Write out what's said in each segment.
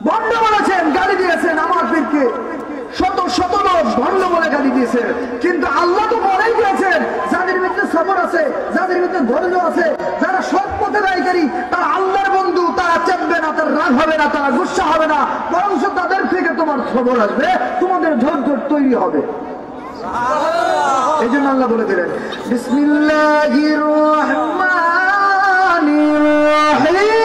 ভণ্ড বলেছেন, গালি দিয়েছেন আমার পীরকে, শত শত লোক ভণ্ড বলে গালি দিয়েছেন। কিন্তু আল্লাহ তো বলেই দিয়েছেন যাদের ভিতরে সবর আছে, যাদের ভিতরে ধৈর্য আছে, যারা সৎ পথে ব্যয়কারী, তারা আল্লাহর বন্ধু, তারা চেপবে না, তার রাগ হবে না, তারা গুসা হবে না, বরং তাদের থেকে তোমার খবর আসবে, তোমাদের ধৈর্য তৈরি হবে। এই জন্য আল্লাহ বলে দিলেন বিসমিল্লাহির রহমানির রহিম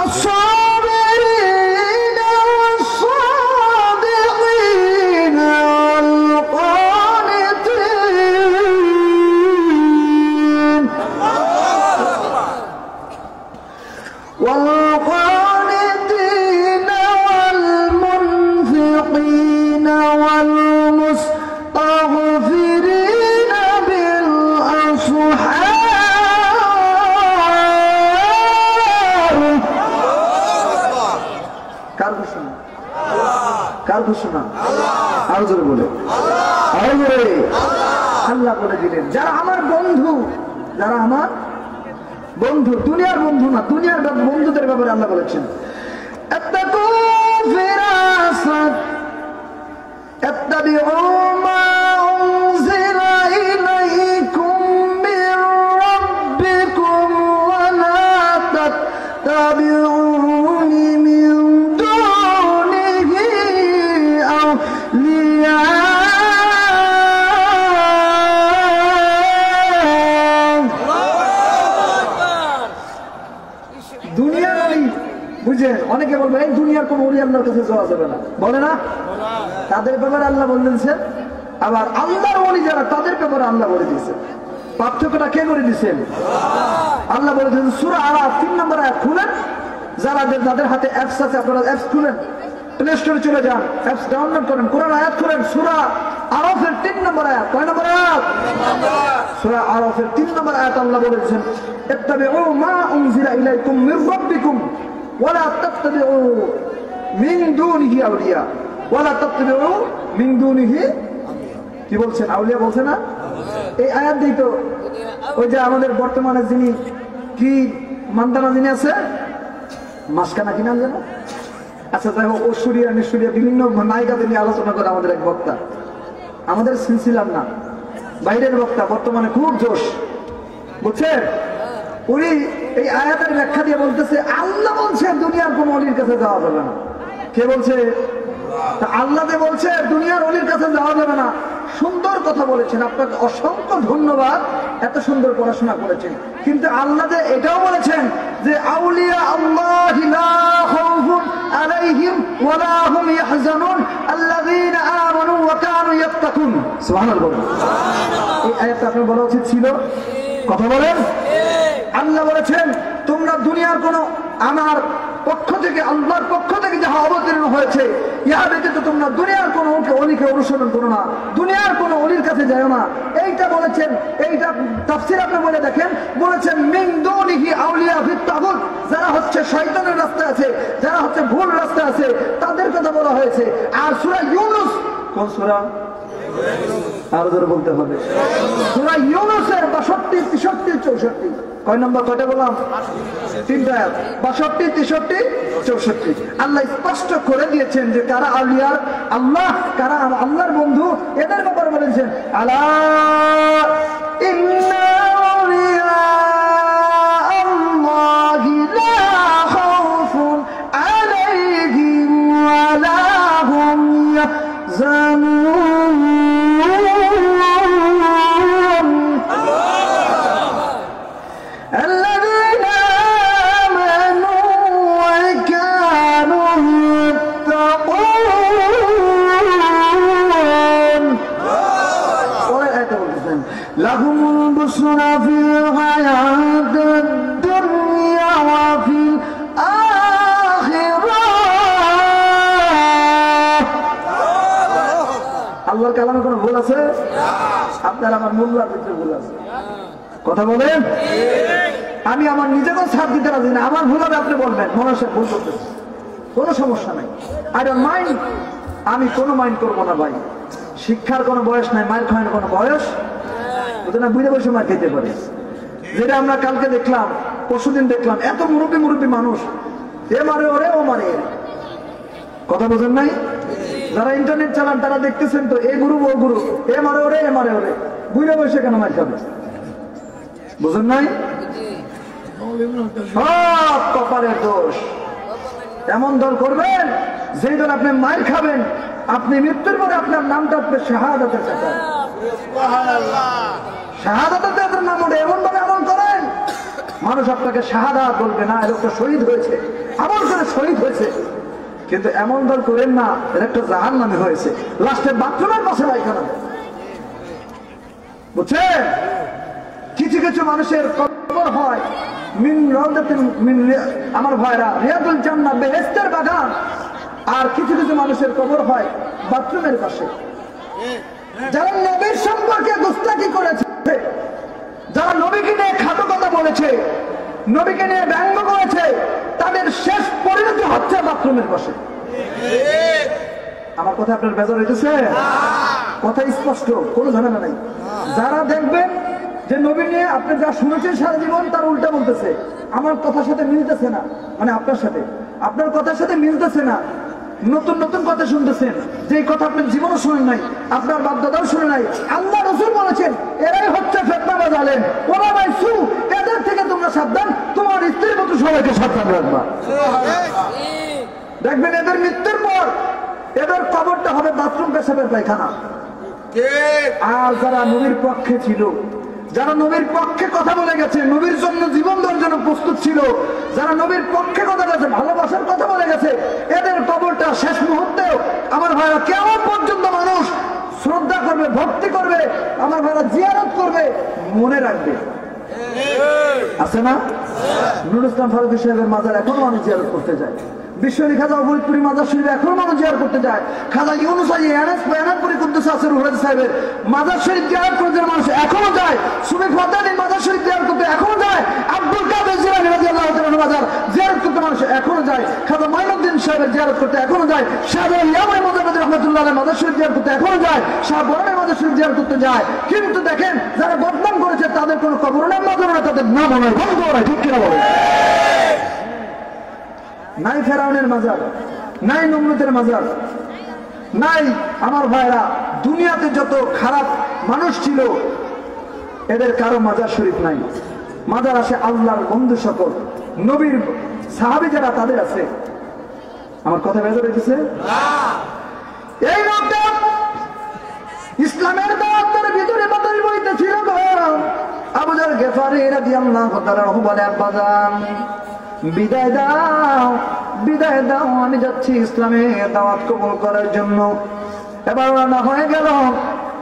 الصابرين والصادقين والقانتين والقانتين والمنفقين والمستغفرين بالأسحار কার ঘোষণা? আরো জোরে বলে, আরো জোরে। আল্লাহ বলে দিলেন যারা আমার বন্ধু, যারা আমার বন্ধু, দুনিয়ার বন্ধু না, দুনিয়ার বন্ধুদের ব্যাপারে আল্লাহ বলেছেন ইত্তাকু ফিরাসাত ইত্তাবিউ মা উনজিলা ইলাইকুম মির রাব্বিকুম ওয়া লা তাত্তাবিউনি মিন অনেকে বলবে এই দুনিয়ার কোন ওলি আল্লাহর কাছে যাওয়া যাবে না, বলে না? তাদের ব্যাপারে আল্লাহ বললেন। আবার আল্লাহর ওলি যারা, তাদের ব্যাপারে আল্লাহ বলে দিয়েছেন। পার্থক্যটা কে করে দিয়েছেন? আল্লাহ বলেছেন সূরা আরাফ 3 নম্বর আয়াত খুলেন, যাদের হাতে অ্যাপস আছে আপনারা অ্যাপস খুলেন, প্লে স্টোরে চলে যান, অ্যাপস ডাউনলোড করেন, কোরআন আয়াত খুলেন, সূরা আরাফের 3 নম্বর আয়াত। কয় নম্বর আয়াত? সূরা আরাফের 3 নম্বর আয়াত আল্লাহ বলেছেন ইত্তাবিউ মা উনজিলা ইলাইকুম মির রাব্বিকুম ওয়ালা তাত্তাবিউ মিন দুনিহি আউলিয়া ওয়ালা তাত্তাবিউ মিন দুনিহি, কি বলছেন? আউলিয়া বলছে না? এই আয়াত দিয়ে তো ওই যে আমাদের বর্তমানে যিনি কি মান্দানা যিনি আছে, মাসকানা কি নাম জানো? আচ্ছা যাই হোক, ঐশ্বরিয়া নিশ্বরিয়া বিভিন্ন নায়িকাদের নিয়ে আলোচনা করে আমাদের এক বক্তা, আমাদের সিলসিলার না, বাইরের বক্তা, বর্তমানে খুব জোশ, বুঝছেন? উনি এই আয়াতের ব্যাখ্যা দিয়ে বলতেছে আল্লাহ বলছে দুনিয়ার কোন অলির কাছে যাওয়া যাবে না। কে বলছে? আল্লাহ যে বলছে দুনিয়ার অলির কাছে যাওয়া যাবে না। সুন্দর কথা বলেছেন, আপনাকে অসংখ্য ধন্যবাদ, এত সুন্দর পড়াশোনা করেছেন। কিন্তু আল্লাহ যে এটাও বলেছেন যে আউলিয়া আল্লাহি লা খাউফুন আলাইহিম ওয়া লা হুম ইয়াহজানুন আল্লাযীনা আমানু ওয়া কানু ইয়াত্তাকুন। সুবহানাল্লাহ। এই আয়াতটা আপনার বলা উচিত ছিল। কথা বলেন। আল্লাহ বলেছেন তোমরা দুনিয়ার কোন আমার পক্ষ থেকে, আল্লাহর পক্ষ থেকে যাহা অবতীর্ণ হয়েছে ইহা ব্যতীত তোমরা দুনিয়ার কোন অলিকে অনুসরণ করো না, দুনিয়ার কোন অলির কাছে যাও না। এইটা বলেছেন, এইটা তাফসীর আপনি বলে দেখেন, বলেছেন মিন দুনিহি আউলিয়া ফিত তাগুত, যারা হচ্ছে শয়তানের রাস্তায় আছে, যারা হচ্ছে ভুল রাস্তায় আছে, তাদের কথা বলা হয়েছে। আর সূরা ইউনূস, কোন সূরা? আরো জোরে বলতে হবে। সূরা ইউনূসের 62, 63, 64 কয় নম্বর? কয়টা বললাম? 3টা আয়াত, 62, 63, 64। আল্লাহ স্পষ্ট করে দিয়েছেন যে কারা আউলিয়ার আল্লাহ, কারা আল্লাহর বন্ধু, এদের ব্যাপারে বলেছেন আলা ইন্না আউলিয়া আল্লাহি লা খাউফুন আলাইহিম ওয়া লা হুম ইয়াহজানুন। لهم البشرى في الحياة الدنيا وفي الآخرة। আল্লাহর কালামে কোনো ভুল আছে? আপনার আমার মোল্লার ভিতরে ভুল আছে। কথা বলেন। আমি আমার নিজেকেও ছাড় দিতে রাজি না, আমার ভুল হবে আপনি বলবেন মানুষের ভুল করতেছে, কোনো সমস্যা নাই, আই ডোন্ট মাইন্ড, আমি কোনো মাইন্ড করবো না ভাই। শিক্ষার কোনো বয়স নাই, মায়ের খাওয়ানোর কোনো বয়স ওদের বুঝে বসে মার খেতে পারে। যেটা আমরা কালকে দেখলাম, পরশুদিন দেখলাম, এত মুরব্বী মুরব্বী মানুষ, এ মারে ওরে, ও মারে এর। কথা বোঝেন নাই? যারা ইন্টারনেট চালান তারা দেখতেছেন তো, এ গ্রুপ ও গ্রুপ, এ মারে ওরে, এ মারে ওরে, বুঝে বসে কেন মার খাবে? বুঝেন নাই? সব কপালের দোষ। এমন দল করবেন যেই দল আপনি মার খাবেন, আপনি মৃত্যুর পরে আপনার নামটা আপনি শাহাদাতের চাচা, শাহাদাতের নাম ওঠে। এমন ভাবে আমল করেন, মানুষ আপনাকে শাহাদাত বলবে না, এর একটা শহীদ হয়েছে, আমল করে শহীদ হয়েছে। কিন্তু এমন দল করেন না, এর একটা জাহান্নামী হয়েছে, লাস্টে বাথরুমের পাশে পায়খানা। বুঝছেন? কিছু কিছু মানুষের কবর হয় আমার ভাইরা রিয়াদুল জান্নাহ, বেহেশতের বাগান। আর কিছু কিছু মানুষের কবর হয় বাথরুমের পাশে। যারা নবীর সম্পর্কে গুস্তাখি করেছে, যারা নবীকে নিয়ে খাটো কথা বলেছে, নবীকে নিয়ে ব্যঙ্গ করেছে, তাদের শেষ পরিণতি হচ্ছে বাথরুমের পাশে। আমার কথা আপনার বেজার হইতেছে? কথা স্পষ্ট, কোনো ঝামেলা নাই। যারা দেখবেন যে নবী নিয়ে আপনি যা শুনেছেন সারা জীবন তার উল্টা বলতেছে, আমার কথার সাথে মিলতেছে না, মানে আপনার সাথে, আপনার কথার সাথে মিলতেছে না, নতুন নতুন কথা শুনতেছেন, যে কথা আপনার জীবনও শুনেন নাই, আপনার বাপদাদাও শুনে নাই। আল্লাহ রাসূল বলেছেন এরাই হচ্ছে ফিতনাবাজ আলেম, ওরা বাইসু, এদের থেকে তোমরা সাবধান, তোমার স্ত্রীর মতো সবাইকে সাবধান রাখবা। দেখবেন এদের মৃত্যুর পর এদের কবরটা হবে বাথরুম, পেশাবের পায়খানা। আর যারা নবীর পক্ষে ছিল, যারা নবীর পক্ষে কথা বলে গেছে, নবীর জন্য জীবন দেওয়ার জন্য প্রস্তুত ছিল, যারা নবীর পক্ষে কথা বলেছে, ভালোবাসার কথা বলে গেছে, এদের কবরটা শেষ মুহূর্তেও আমার ভাইরা কেমন পর্যন্ত মানুষ শ্রদ্ধা করবে, ভক্তি করবে, আমার ভাইরা জিয়ারত করবে, মনে রাখবে। আছে না? নুরুল ইসলাম ফারুকী সাহেবের মাজার এখনো মানুষ জিয়ারত করতে যায়। বিশ্বনী খাজা ফরিদপুরি মাজার শরীফে এখনো মানুষ জিয়ারত করতে যায়। খাজা ইউনুস আলী এনাদপুরি কুদ্দুস আসির রুহুল সাহেবের মাজার শরীফ জিয়ারত করতে মানুষ এখনো যায়। সুফি ফরদানির মাজার শরীফ জিয়ারত করতে এখনো যায়। আব্দুল কাদের জিলানী রাদিয়াল্লাহু তাআলা মাজার জিয়ারত করতে মানুষ এখনো যায়। খাজা মাইনুদ্দিন সাহেবের জিয়ারত করতে এখনো যায়। শাহ ইয়ামানি মুজাদ্দিদ রাহমাতুল্লাহ আলাইহি মাজার শরীফ জিয়ারত করতে এখনো যায়। শাহ বরনের মাজার শরীফ জিয়ারত করতে যায়। কিন্তু দেখেন যারা বদনাম করেছে তাদের কোনো কবর নাম মাজার না, তাদের নাম নয়, বন্ধ করা, ঠিক কিনা বলে? নাই ফেরাউনের মাজার, নাই নমরুদের মাজার, নাই আমার ভাইরা দুনিয়াতে যত খারাপ মানুষ ছিল এদের কারো মাজার শরীফ নাই। মাজার আছে আল্লাহর বন্ধু সকল, নবীর সাহাবী যারা তাদের আছে। আমার কথা বের হয়েছে? এই লোকটা ইসলামের দাওয়াতের ভিতরে বাতাস বইতেছিল। আবু যর গিফারী রাদিয়াল্লাহু তাআলা বলে, আব্বাজান বিদায় দাও, বিদায় দাও, আমি যাচ্ছি ইসলামের দাওয়াত কবুল করার জন্য। এবার রান্না হয়ে গেল।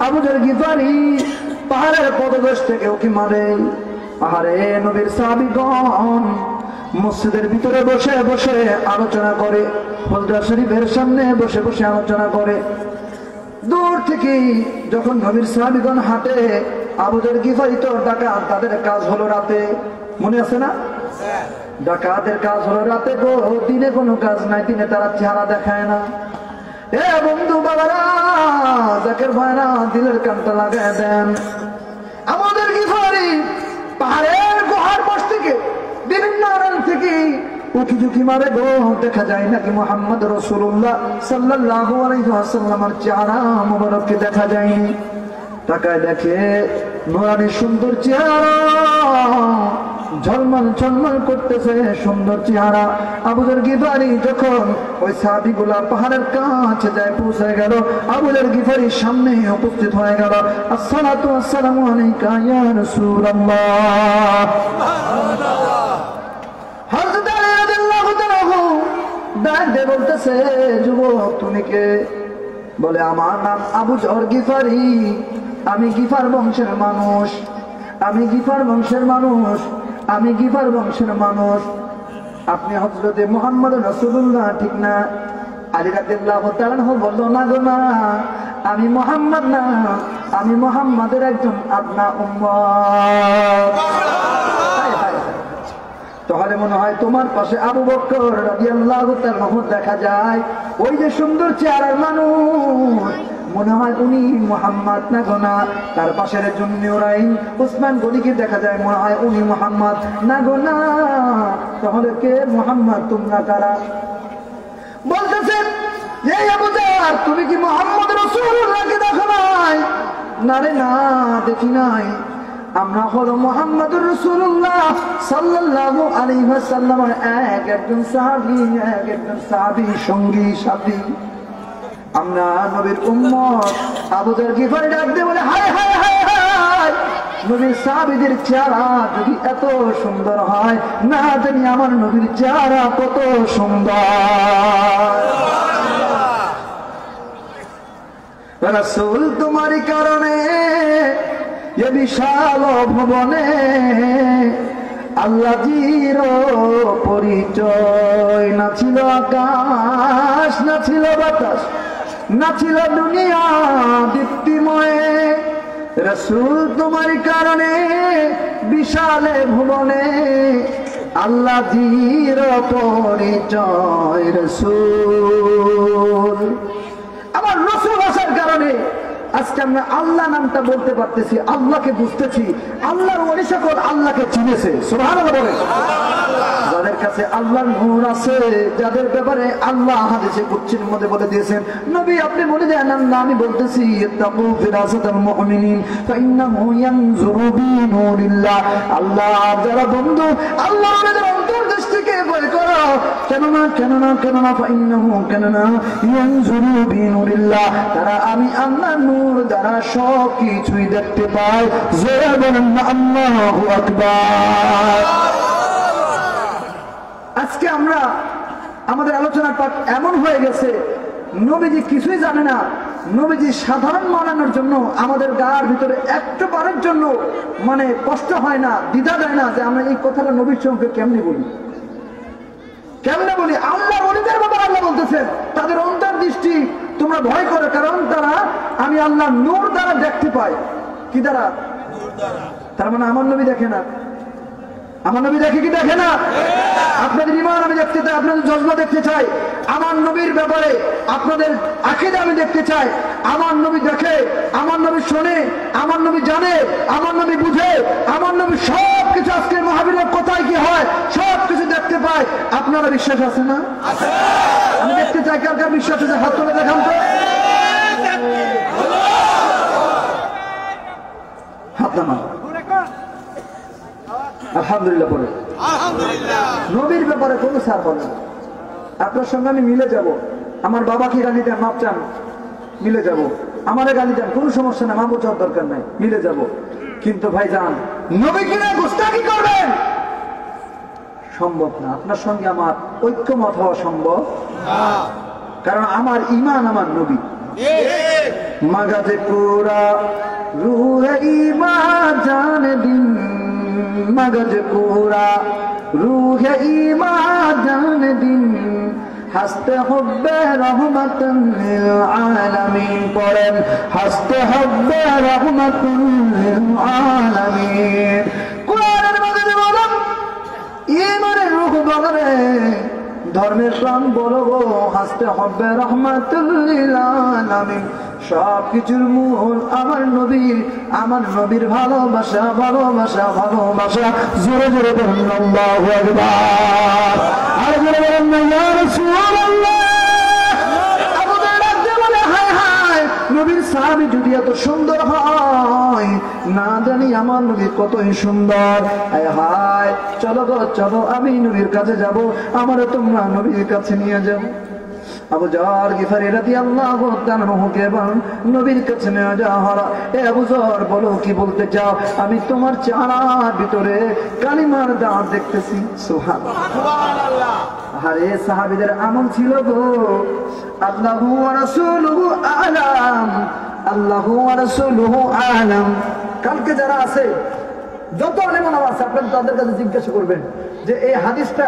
আবু যর গিফারী পাহাড়ের পদদেশ থেকে উঁকি মারে। পাহাড়ে নবীর সাহাবীগণ মসজিদের ভিতরে বসে বসে আলোচনা করে, হুজরা শরীফের সামনে বসে বসে আলোচনা করে। দূর থেকে যখন নবীর সাহাবীগণ হাঁটে, আবু যর গিফারী তো ডাকাত, তাদের কাজ হলো রাতে, মনে আছে না? ডাকাতের কাজ হলো রাতে গো, দিনে কোনো কাজ নাই, দিনে তারা চেহারা দেখায় না। এ বন্ধু বাবারা, জাকের ভাইরা, দিলের কানটা লাগায় দেন। আমাদের গিফারী পাহাড়ের গুহার পাশ থেকে বিভিন্ন আড়াল থেকে উকি ঝুঁকি মারে গো, দেখা যায় নাকি মুহাম্মদ রাসূলুল্লাহ সাল্লাল্লাহু আলাইহি ওয়াসাল্লামের চেহারা মুবারককে দেখা যায়নি। তাকায় দেখে নুরানি সুন্দর চেহারা, ঝলমল ঝলমল করতেছে সুন্দর চেহারা। আবু যর গিফারী যখন ওই সাহাবীগুলা পাহাড়ের কাছে যায় পৌঁছে গেল, আবু যর গিফারীর সামনে উপস্থিত হয়ে গেল। আসসালাতু ওয়াসসালামু আলাইকা ইয়া রাসূলুল্লাহ। হযরত আলী রাদিয়াল্লাহু তাআলা ডাক দিয়ে বলতেছে, যুবক তুমি কে? বলে, আমার নাম আবু যর গিফারী, আমি গিফার বংশের মানুষ, আমি গিফার বংশের মানুষ, আমি গিফার বংশের মানুষ। আপনি হযরতে মুহাম্মদ রাসূলুল্লাহ ঠিক না? আলী রাদিয়াল্লাহু তাআলা বলল, না গো না, আমি মুহাম্মদ না, আমি মুহাম্মাদের একজন আপনা উম্মত। তাহলে মনে হয় তোমার পাশে আবু বকর রাদিয়াল্লাহু তাআলা দেখা যায়, ওই যে সুন্দর চেহারার মানুষ, মনে হয় উনি মুহাম্মদ না গোনা। তার পাশের জুনিয়রাইন উসমান গনিকে দেখা যায় মনে হয় উনি মুহাম্মদ না গোনা। তাহলে কে মুহাম্মদ, তোমরা কারা? বলতেছেন এই আবু জাহল তুমি কি মুহাম্মদ রাসূলুল্লাহকে দেখো নাই? না রে না, দেখি নাই। আমরা হলো মুহাম্মদুর রাসূলুল্লাহ সাল্লাল্লাহু আলাইহি ওয়াসাল্লামের একজন সাহাবী সঙ্গী সাথী। আমরা নবীর উম্মত। আবু জাহল গিফারি ডাক দিয়ে বলে হায় হায় হায় হায়, নবীর সাহাবীদের চেহারা যদি এত সুন্দর হয়, না জানি আমার নবীর চেহারা কত সুন্দর। রাসূল তোমারই কারণে এ বিশাল ভবনে আল্লাহর পরিচয়। না ছিল আকাশ, না ছিল বাতাস, না ছিল দুনিয়া দীপ্তিময়। রাসূল তোমারই কারণে বিশাল ভবনে আল্লাহর পরিচয়। রাসূল আমার রাসূল আসার কারণে আজকে আমরা আল্লাহ নামটা বলতে পারতেছি, আল্লাহকে বুঝতেছি। আল্লাহর ওলি সকল আল্লাহকে চিনেছে, সুবহানাল্লাহ বলে। যাদের কাছে আল্লাহর নূর আছে, যাদের ব্যাপারে আল্লাহ হাদিসে কুদসির মধ্যে বলে দিয়েছেন, নবী আপনি বলে দেন না, আমি বলতেছি ইত্তাকু ফিরাসাতাল মুমিনিন ফাইন্নাহু ইয়ানজুরু বিনুরিল্লাহ। আল্লাহ যারা বন্ধু, আল্লাহর অন্তর্দৃষ্টিকে ভয় করো। কেননা ফাইন্নাহু ইয়ানজুরু বিনুরিল্লাহ, তারা আমি আল্লাহর নূর দ্বারা সব কিছুই দেখতে পায়। জোরে বলেন না আল্লাহু আকবার। আজকে আমরা আমাদের আলোচনার পাঠ এমন হয়ে গেছে, নবীজি কিছুই জানে না। নবীজি সাধারণ মানানোর জন্য আমাদের গায়ের ভিতরে একটু বারের জন্য মানে কষ্ট হয় না, দ্বিধা দেয় না যে আমরা এই কথাটা নবীর সঙ্গে কেমনে বলি। আল্লাহ ওলিদের ব্যাপারে আল্লাহ বলতেছেন তাদের অন্তর্দৃষ্টি তোমরা ভয় করো, কারণ তারা আমি আল্লাহ নূর দ্বারা দেখতে পাই। কি দ্বারা? তার মানে আমার নবী দেখে না। আমার নবী দেখে কি দেখে না? আপনাদের ঈমান আমি দেখতে চাই, আপনাদের জজবা দেখতে চাই। আমার নবীর ব্যাপারে আপনাদের আকীদা আমি দেখতে চাই। আমার নবী দেখে, আমার নবী শোনে, আমার নবী জানে, আমার নবী বুঝে, আমার নবী সব কিছু আজকে মাহফিলের কোথায় কি হয় সব কিছু দেখতে পায়। আপনারা বিশ্বাস আছে না? আমি দেখতে চাই কার কার বিশ্বাস আছে, হাত তুলে দেখান তো। হাত নামান। আলহামদুলিল্লাহ বলে। নবীর ব্যাপারে কোনো ছাড় পাবেন না। আপনার সঙ্গে আমি মিলে যাব। আমার বাবাকে গালি দেন, মাপ চান, মিলে যাব। আমারে গালি দেন, কোনো সমস্যা না, মা বোঝার দরকার নাই, মিলে যাব। কিন্তু ভাই যান নবীকে নিয়ে গোস্তাকি করবেন, সম্ভব না। আপনার সঙ্গে আমার ঐক্যমত হওয়া সম্ভব, কারণ আমার ঈমান আমার নবী। মাগাজে পুরা রুহে ঈমান জানে দিন, मगज पूरा रूह ईमान जान दिन हस्ते हुब्बे रहमतुल लिल आलमीन पढ़ेन हस्ते हुब्बे रहमतुल लिल आलमीन। कुराনের মধ্যে বলেন ঈমানের রূহ বলে, ধর্মের প্রাণ বলো গো, হাসতে হবে রহমাতুল লিল আলামিন। সব কিছুর মূল আমার নবীর, আমার নবীর ভালোবাসা ভালোবাসা ভালোবাসা। জোরে জোরে বলুন আল্লাহু আকবার। আর জোরে বলুন না ইয়া রাসূলুল্লাহ। আবু জাহল বলে হায় হায়, নবীর সাহাবী যদি এত সুন্দর হয়, না জানি আমার নবী কতই সুন্দর। হায় হায়, চলো গো চলো, আমি নবীর কাছে যাব, আমারে তোমরা নবীর কাছে নিয়ে যাও। আবু জাহল গিফারি রাদিয়াল্লাহু তাআলা আনহুকে নবীর কাছে নিয়ে যাওয়া হলো। এ আবু জাহল বলো কি বলতে চাও? আমি তোমার চেহারার ভিতরে কালিমার দাগ দেখতেছি। সুবহানাল্লাহ। আরে সাহাবীদের আমল ছিল গো, আল্লাহু ওয়া রাসূলুহু আ'লাম, আল্লাহু ওয়া রাসূলুহু আ'লাম। কালকে যারা আছে যত আলেম ওলামা আছে আপনারা তাদের কাছে জিজ্ঞাসা করবেন যে এই হাদিসটা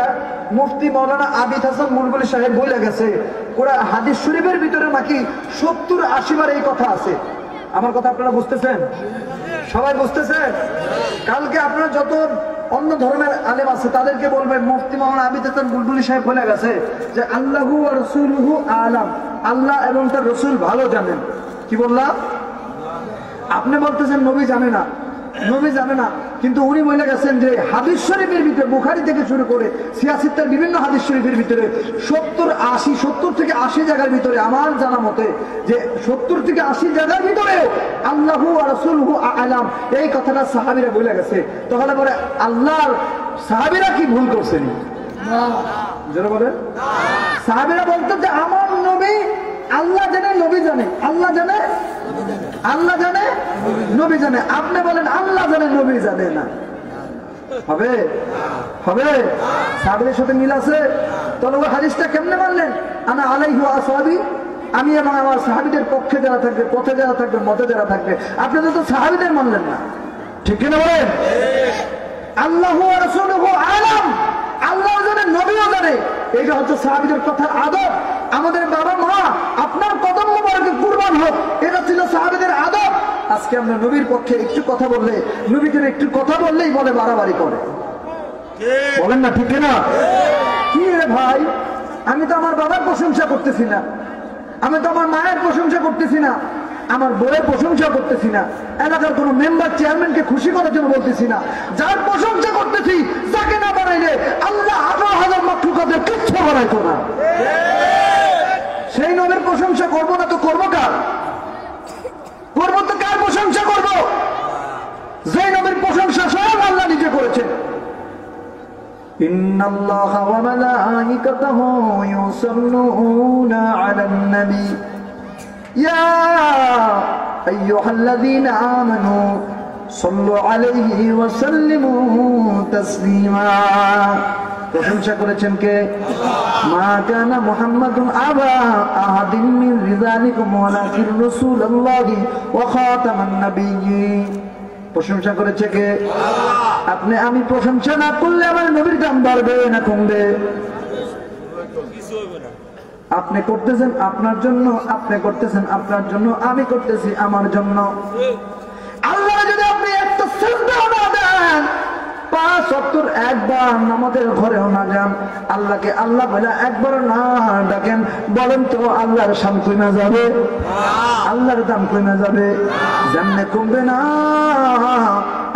মুফতি মাওলানা আবিদ হাসান মুলবুলি সাহেব বলে গেছে, ওরা হাদিস শরীফের ভিতরে নাকি 70-80 বার এই কথা আছে। আমার কথা আপনারা বুঝতেছেন? সবাই বুঝতেছেন? কালকে আপনারা যত অন্য ধর্মের আলেম আছে তাদেরকে বলবেন মুফতি মাওলানা আবিদ হাসান মুলবুলি সাহেব বলে গেছে যে আল্লাহু ওয়া রাসূলুহু আ'লাম, আল্লাহ এবং তার রাসূল ভালো জানেন। কি বললাম? আপনি বলতেছেন নবী জানে না, নবী জানে না, কিন্তু উনি বলে গেছেন যে হাদিস শরীফের ভিতরে বুখারী থেকে শুরু করে সিয়াসিত্তার বিভিন্ন হাদিস শরীফের ভিতরে 70 থেকে 80 জায়গার ভিতরে আমার জানা মতে যে 70 থেকে 80 জায়গার ভিতরে আল্লাহু ওয়া রাসূলুহু আ'লাম এই কথাটা সাহাবীরা বলে গেছে। তাহলে পরে আল্লাহর সাহাবীরা কি ভুল করছেন? না, যারা বলেন সাহাবীরা বলতেন যে আমার নবী আল্লাহ জানে, নবী জানে। আল্লাহ জানে, আল্লাহ জানে, নবী জানে। আপনি বলেন আল্লাহ জানে, নবী জানে না। হবে? হবে? সাহাবীদের সাথে মিল আছে? তাহলে ওই হাদিসটা কেমনে মানলেন? আনা আলাইহি ওয়া আসহাবি, আমি এবং আমার সাহাবীদের পক্ষে যারা থাকবে, পথে যারা থাকবে, মতে যারা থাকবে। আপনি তো সাহাবীদের মানলেন না, ঠিক কিনা বলেন? আল্লাহু ওয়া রাসূলুহু আ'লাম, আল্লাহ জানে, নবীও জানে। এইটা হচ্ছে সাহাবীদের কথার আদব। আমাদের বাবা মা আপনার কদম মোবারকে কুরবান হোক, এটা ছিল সাহাবীদের আদব। আজকে আমরা নবীর পক্ষে একটু কথা বললে, নবীদের একটু কথা বললেই বলে বাড়াবাড়ি করে, বলেন না ঠিক না? কি রে ভাই, আমি তো আমার বাবার প্রশংসা করতেছি না, আমি তো আমার মায়ের প্রশংসা করতেছি না, আমার বইয়ের প্রশংসা করতেছি না, এলাকার কোন মেম্বার চেয়ারম্যানকে খুশি করার জন্য বলতেছি না। যার প্রশংসা করতেছি, যাকে না বানাইলে আল্লাহ 18,000 মাখলুকাতের কিচ্ছু বানাইতো না। সেই নবীর প্রশংসা করবো না তো করবো কার? করবো তো কার প্রশংসা করবো? যে নবীর প্রশংসা সব আল্লাহ নিজে করেছেন। ইন্নাল্লাহা ওয়া মালাইকাতাহু ইউসাল্লুনা আলান নবী ইয়া আইয়ুহাল্লাযীনা আমানু সাল্লু আলাইহি ওয়া সাল্লিমু তাসলিমা। প্রশংসা করেছেন কে? মা কানা মুহাম্মাদুন আবা আহাদিন মিন রিজালিকুম ওয়ালাকিন রাসূলুল্লাহি ওয়া খাতামান নাবিয়্যিন। প্রশংসা করেছে কে? আল্লাহ। আপনি আমি প্রশংসা না করলে আমার নবীর দাম বাড়বে না কমবে? আপনি করতেছেন আপনার জন্য, আপনি করতেছেন আপনার জন্য, আমি করতেছি আমার জন্য। আল্লাহ যদি আপনি একটা সিজদা না দেন, 5 ওয়াক্ত একবার নামাজের ঘরেও না যান, আল্লাহকে আল্লাহ বলে একবার না ডাকেন, বলেন তো আল্লাহর শান কমে যাবে? আল্লাহর দাম কমে যাবে? জান্নে কমবে না।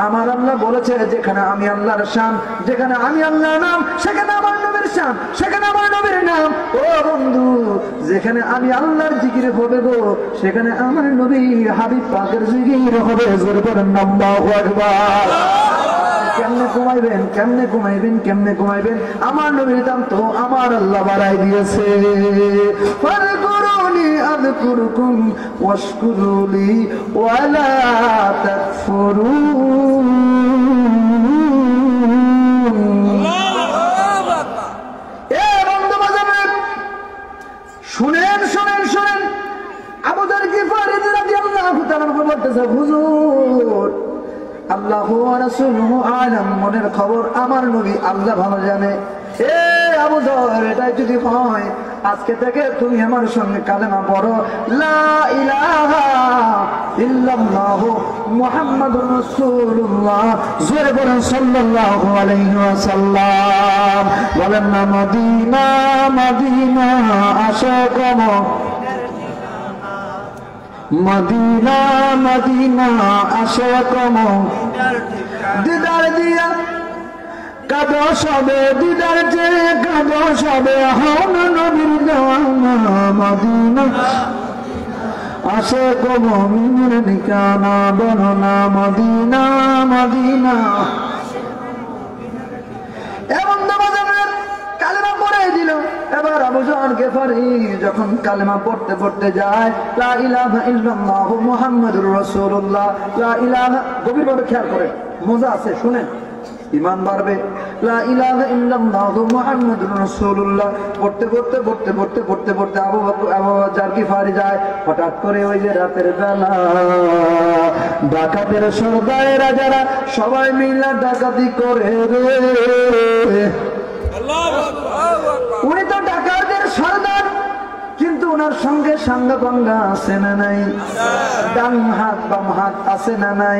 আমার আল্লাহ বলেছে যেখানে আমি আল্লাহর শান, যেখানে আমি আল্লাহর নাম, সেখানে আমার নবীর শান, সেখানে আমার নবীর নাম। ও বন্ধু, যেখানে আমি আল্লাহর জিকির হবে গো, সেখানে আমার নবী হাবিব পাকের জিকির হবে। জোরে বলেন আল্লাহু আকবার। কেমনে কমাইবেন, কেমনে কমাইবেন, কেমনে কমাইবেন? আমার নবীর দাম তো আমার আল্লাহ বাড়াই দিয়েছে। ফাযকুরুনি আযকুরুকুম ওয়াশকুরুলি ওয়ালা তাকফুরুন। এ বন্ধু বাজাবেন, শুনেন শুনেন শুনেন। আবু যার গিফারী রাদিয়াল্লাহু তাআলা বলতেছে, হুজুর আল্লাহু ওয়া রাসূলুহু আ'লাম, মনের খবর আমার নবী আল্লাহ ভালো জানে। এ আবু যর, এটাই যদি হয় আজকে থেকে তুমি আমার সঙ্গে কালেমা পড়ো, লা ইলাহা ইল্লাল্লাহু মুহাম্মাদুর রাসূলুল্লাহ। জোরে বলেন সাল্লাল্লাহু আলাইহি ওয়াসাল্লাম। বলেন না মদিনা মদিনা আশাকম, মদিনা মদিনা আশাকম, দিদার দিয়া কাঁদো সবে, দিদার যে কাঁদো সবে, হন নবীর দেওয়ানা। মদিনা আশাকম মিনের ঠিকানা, বর্ণনা মদিনা মদিনা। এবং কালেমা পড়ে দিল। এবার আবু যর গিফারী যখন কালেমা পড়তে পড়তে যায়, লা ইলাহা ইল্লাল্লাহু মুহাম্মাদুর রাসূলুল্লাহ, লা ইলাহা, গভীরভাবে খেয়াল করেন, মজা আছে, শুনেন, ঈমান বাড়বে। লা ইলাহা ইল্লাল্লাহু মুহাম্মাদুর রাসূলুল্লাহ পড়তে পড়তে পড়তে পড়তে পড়তে পড়তে আবু যর গিফারী যায়। হঠাৎ করে ওই যে রাতের বেলা ডাকাতের সর্দারেরা যারা সবাই মিলে ডাকাতি করে রে। উনি তো ডাকাতদের সর্দার, কিন্তু ওনার সঙ্গে সাঙ্গা পাঙ্গা আছে না নাই? ডান হাত বাম হাত আছে না নাই?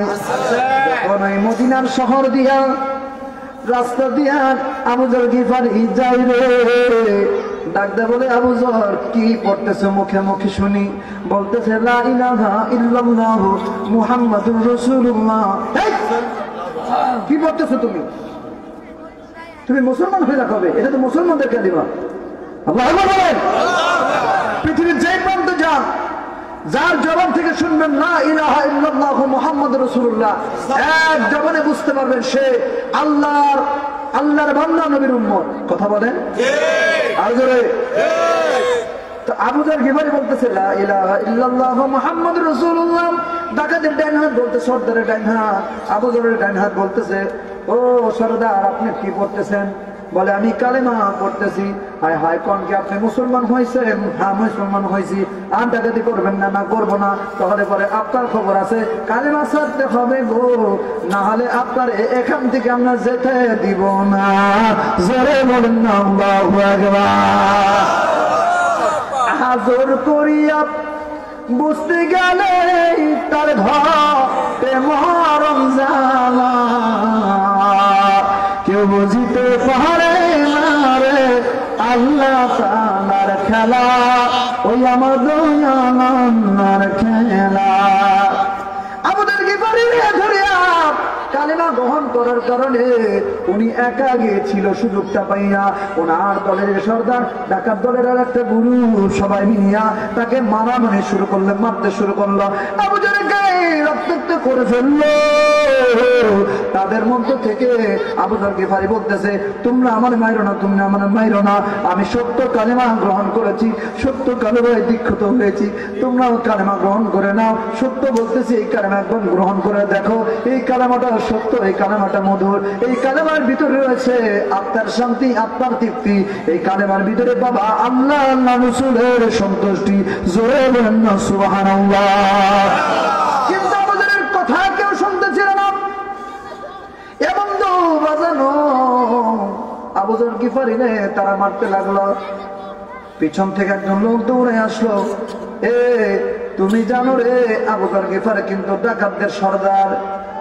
যখন ওই মদিনার শহর দিয়া রাস্তা দিয়া আবু যর গিফারী যাই রে, ডাকতে বলে আবু যর কি পড়তেছে মুখে মুখে শুনি। বলতেছে লা ইলাহা ইল্লাল্লাহু মুহাম্মাদুর রাসূলুল্লাহ। কি পড়তেছো তুমি? তুমি মুসলমান হয়ে রাখবে, এটা তো মুসলমানদের কালিমা। আল্লাহু আকবার বলেন। পৃথিবীর যে প্রান্তে যান, যার জবান থেকে শুনবেন লা ইলাহা ইল্লাল্লাহু মুহাম্মাদুর রাসূলুল্লাহ, এক জবানে বুঝতে পারবেন সে আল্লাহর বান্দা, নবীর উম্মত। কথা বলেন ঠিক। আর জোরে ঠিক। তো আবু যর গিফারি বলতেছে লা ইলাহা ইল্লাল্লাহু মুহাম্মাদুর রাসূলুল্লাহ। ডাকাতের ডান হাত বলতে সর্দারের ডান হাত, আবু যরের ডান হাত বলতেছে ও সর্দার আপনি কি পড়তেছেন? বলে আমি কালেমা পড়তেছি। হায় হায় কোন কি আপনি মুসলমান হয়েছেন? হ্যাঁ মুসলমান হয়েছি। আর ডাকাতি করবেন না? না করবো না। তাহলে পরে আপনার খবর আছে, কালেমা ছাড়তে হবে গো, না হলে আপনার এখান থেকে আমরা যেতে দিব না। জোরে বলেন না আল্লাহু আকবার। হাজর করিয়া বুঝতে গেলে তার ঘরে মরম জ্বালা, কেউ বুঝিতে পারে না রে আল্লাহ তাআলার খেলা, ওই আমার দয়ার খেলা। আবু যর গিফারী ধরিয়া কালেমা গ্রহণ করার কারণে উনি একা গিয়েছিল, সুযোগটা পাইয়া ওনার দলের সর্দার ডাকাত দলের আর একটা গুরু সবাই মিলিয়া তাকে মারামারি শুরু করলেন, মারতে শুরু করলো। আবু যরের গায়ে রক্তাক্ত করে ফেললো। তাদের মধ্য থেকে আবু যর গিফারী বলতেছে তোমরা আমার মাইরো না, তোমরা আমার মাইরো না, আমি সত্য কালেমা গ্রহণ করেছি, সত্য কালেমায় দীক্ষিত হয়েছি, তোমরাও কালেমা গ্রহণ করে নাও। সত্য বলতেছি এই কালেমা একবার গ্রহণ করে দেখো, এই কালেমাটা সত্য, এই কালেমাটা মধুর, এই কালেমার ভিতরে রয়েছে আত্মার শান্তি, আত্মার তৃপ্তি, এই কালেমার ভিতরে বাবা আল্লাহ আল্লাহ রাসূলের সন্তুষ্টি। জোরে বলেন না সুবহানাল্লাহ। কিন্তু আমাদের কথা কেউ শুনতেছিল না। এ বন্ধু বাজানো আবু যর গিফারী রে তারা মারতে লাগলো। পিছন থেকে একজন লোক দৌড়ে আসলো, এ তুমি জানো রে আবু যর গিফারী কিন্তু ডাকাতদের সর্দার,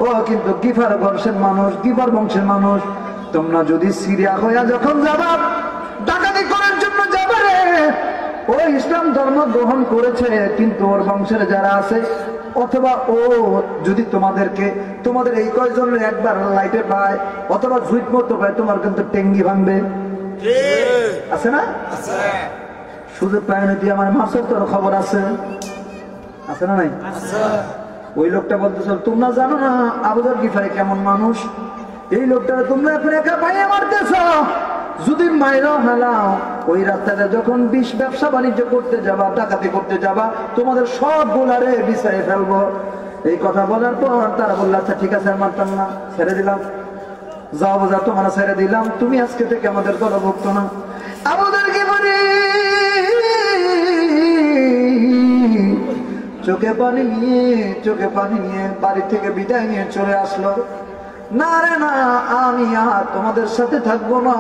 ও কিন্তু গিফার বংশের মানুষ, গিফার বংশের মানুষ। তোমরা যদি সিরিয়া হইয়া যখন যাবা, ডাকাতি করার জন্য যাবে রে, ও ইসলাম ধর্ম গ্রহণ করেছে, কিন্তু ওর বংশের যারা আছে, অথবা ও যদি তোমাদের এই কয়জনের একবার লাইটে পায় অথবা ঝুঁক মতো পায়, তোমার কিন্তু টেঙ্গি ভাঙবে। আছে না? শুধু প্রাণী দিয়ে আমার মাছের তোর খবর আছে, আছে না নাই? ওই লোকটা বলতেছিল তোমরা জানো না আবু যর গিফারী কেমন মানুষ, এই লোকটা তোমরা এখন একা পাইয়ে মারতেছ, যদি মাইরা হেলাও ওই রাস্তাটা যখন বিষ ব্যবসা বাণিজ্য করতে যাবা, ডাকাতি করতে যাবা, তোমাদের সব গোলারে বিছাই ফেলবো। এই কথা বলার পর তারা বলল আচ্ছা ঠিক আছে মারতাম না, ছেড়ে দিলাম, যাও বোঝা তোমরা ছেড়ে দিলাম, তুমি আজকে থেকে আমাদের দলভুক্ত না। আবু যর গিফারী চোখে পানি নিয়ে বাড়ি থেকে বিদায় নিয়ে চলে আসলো। না রে না, আমি আর তোমাদের সাথে থাকবো না,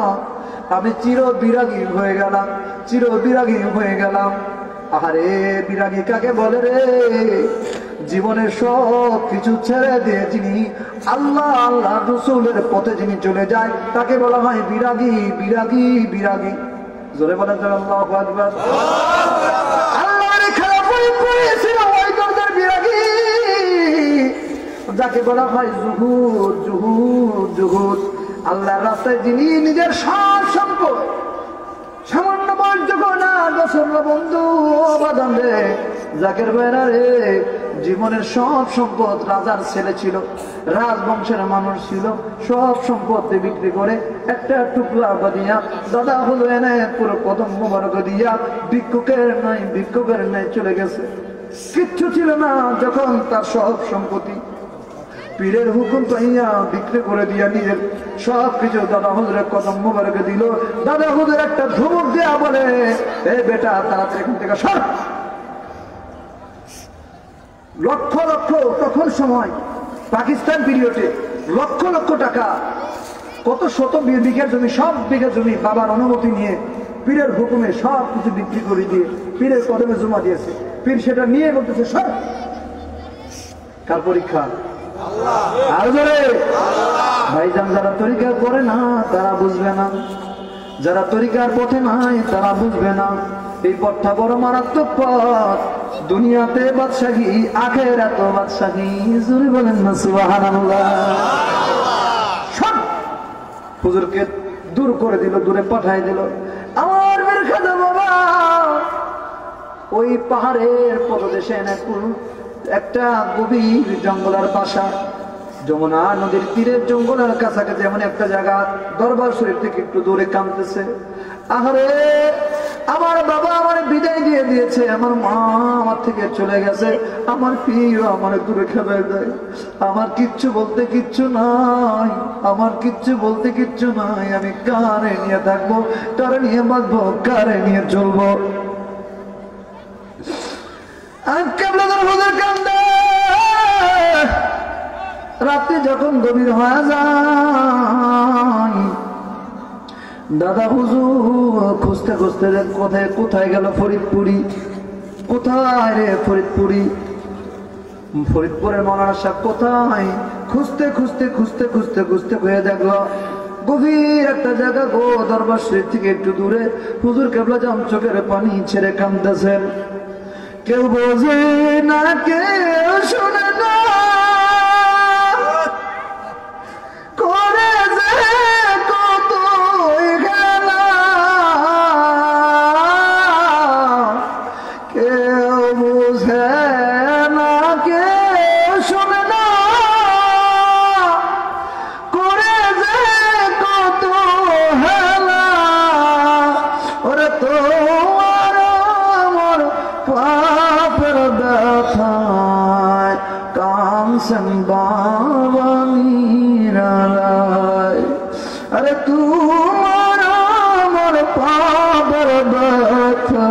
আমি চির বিরাগী হয়ে গেলাম। আরে বিরাগী কাকে বলে রে? জীবনের সব কিছু ছেড়ে দিয়ে যিনি আল্লাহ আল্লাহ রাসূলের পথে যিনি চলে যায় তাকে বলা হয় বিরাগী। জোরে বলেন আল্লাহু আকবার। আল্লাহর খেলা পড়েছিল ওই দরজার বিরাগী, যাকে বলা হয় জুহুদ। আল্লাহর রাস্তায় যিনি নিজের সব সম্পদ, সামান্য বর্জ্য না বছর বন্ধু বাদাম রে, জাকের বেড়া রে, জীবনের সব সম্পদ, রাজার ছেলে ছিল, রাজবংশের মানুষ ছিল, সব সম্পদ বিক্রি করে একটা টুকরা দিয়া দাদা হলো এনে পুরো কদম মোবারক দিয়া ভিক্ষুকের নাই চলে গেছে। কিচ্ছু ছিল না যখন তার সব সম্পত্তি পীরের হুকুম পাইয়া বিক্রি করে দিয়া নিজের সব কিছু দাদা হুজুরের কদম মোবারকে দিল। দাদা হুজুর একটা ধমক দেয়া বলে, এ বেটা তাড়াতাড়ি এখান থেকে সর। লক্ষ তখন সময় পাকিস্তান পিরিয়ডে লক্ষ টাকা, কত শত বিঘা জমি, সব বিঘা জমি বাবার অনুমতি নিয়ে পীরের হুকুমে সব কিছু বিক্রি করে দিয়ে পীরের কদমে জমা দিয়েছে। পীর সেটা নিয়ে বলতেছে সর। কার পরীক্ষা? ভাইজান যারা তরিকা করে না তারা বুঝবে না। যারা তরিকার পথে নাই তারা বুঝবে না এই পথটা বড় মারাত্মক পথ। দুনিয়াতে বাদশাহী, আখিরাতে বাদশাহী। জোরে বলেন না সুবহানাল্লাহ। সব হুজুরকে দূর করে দিল, দূরে পাঠাই দিল। আমার বের খাদা বাবা ওই পাহাড়ের পদদেশে একটা গভীর জঙ্গলের বাসা, যমুনা নদীর তীরের জঙ্গলের কাছাকাছি এমন একটা জায়গা, দরবার শরীফ থেকে একটু দূরে কাঁদতেছে। আহারে আমার বাবা আমার বিদায় দিয়ে দিয়েছে, আমার মা আমার থেকে চলে গেছে, আমার পীর আমার দূরে খেলায় দেয়। আমার কিচ্ছু বলতে কিচ্ছু নাই, আমার কিচ্ছু বলতে কিচ্ছু নাই। আমি কারে নিয়ে থাকবো, কারে নিয়ে বাঁচবো, কারে নিয়ে চলবো। রাত্রি যখন গভীর হয়ে যায়, দাদা হুজুর খুঁজতে খুঁজতে কোথায় কোথায় গেল ফরিদপুরি, কোথায় রে ফরিদপুরি, ফরিদপুরের মৌলানা সাহেব কোথায়? খুঁজতে খুঁজতে খুঁজতে খুঁজতে খুঁজতে হয়ে দেখলো গভীর একটা জায়গা গো, দরবার শরীফ থেকে একটু দূরে। হুজুর কেবলা জাম চোখের পানি ছেড়ে কাঁদতেছেন। কেউ বোঝে না, কেউ শোনে না, করে যে কত খেলা, কেউ বোঝে না, কেউ শোনে না, করে যে কত হেলা। ওরে তো পাপের ব্যথায় কাঁদছেন বাবা নিরালায়। আরে তোমার আমার পাপের ব্যথা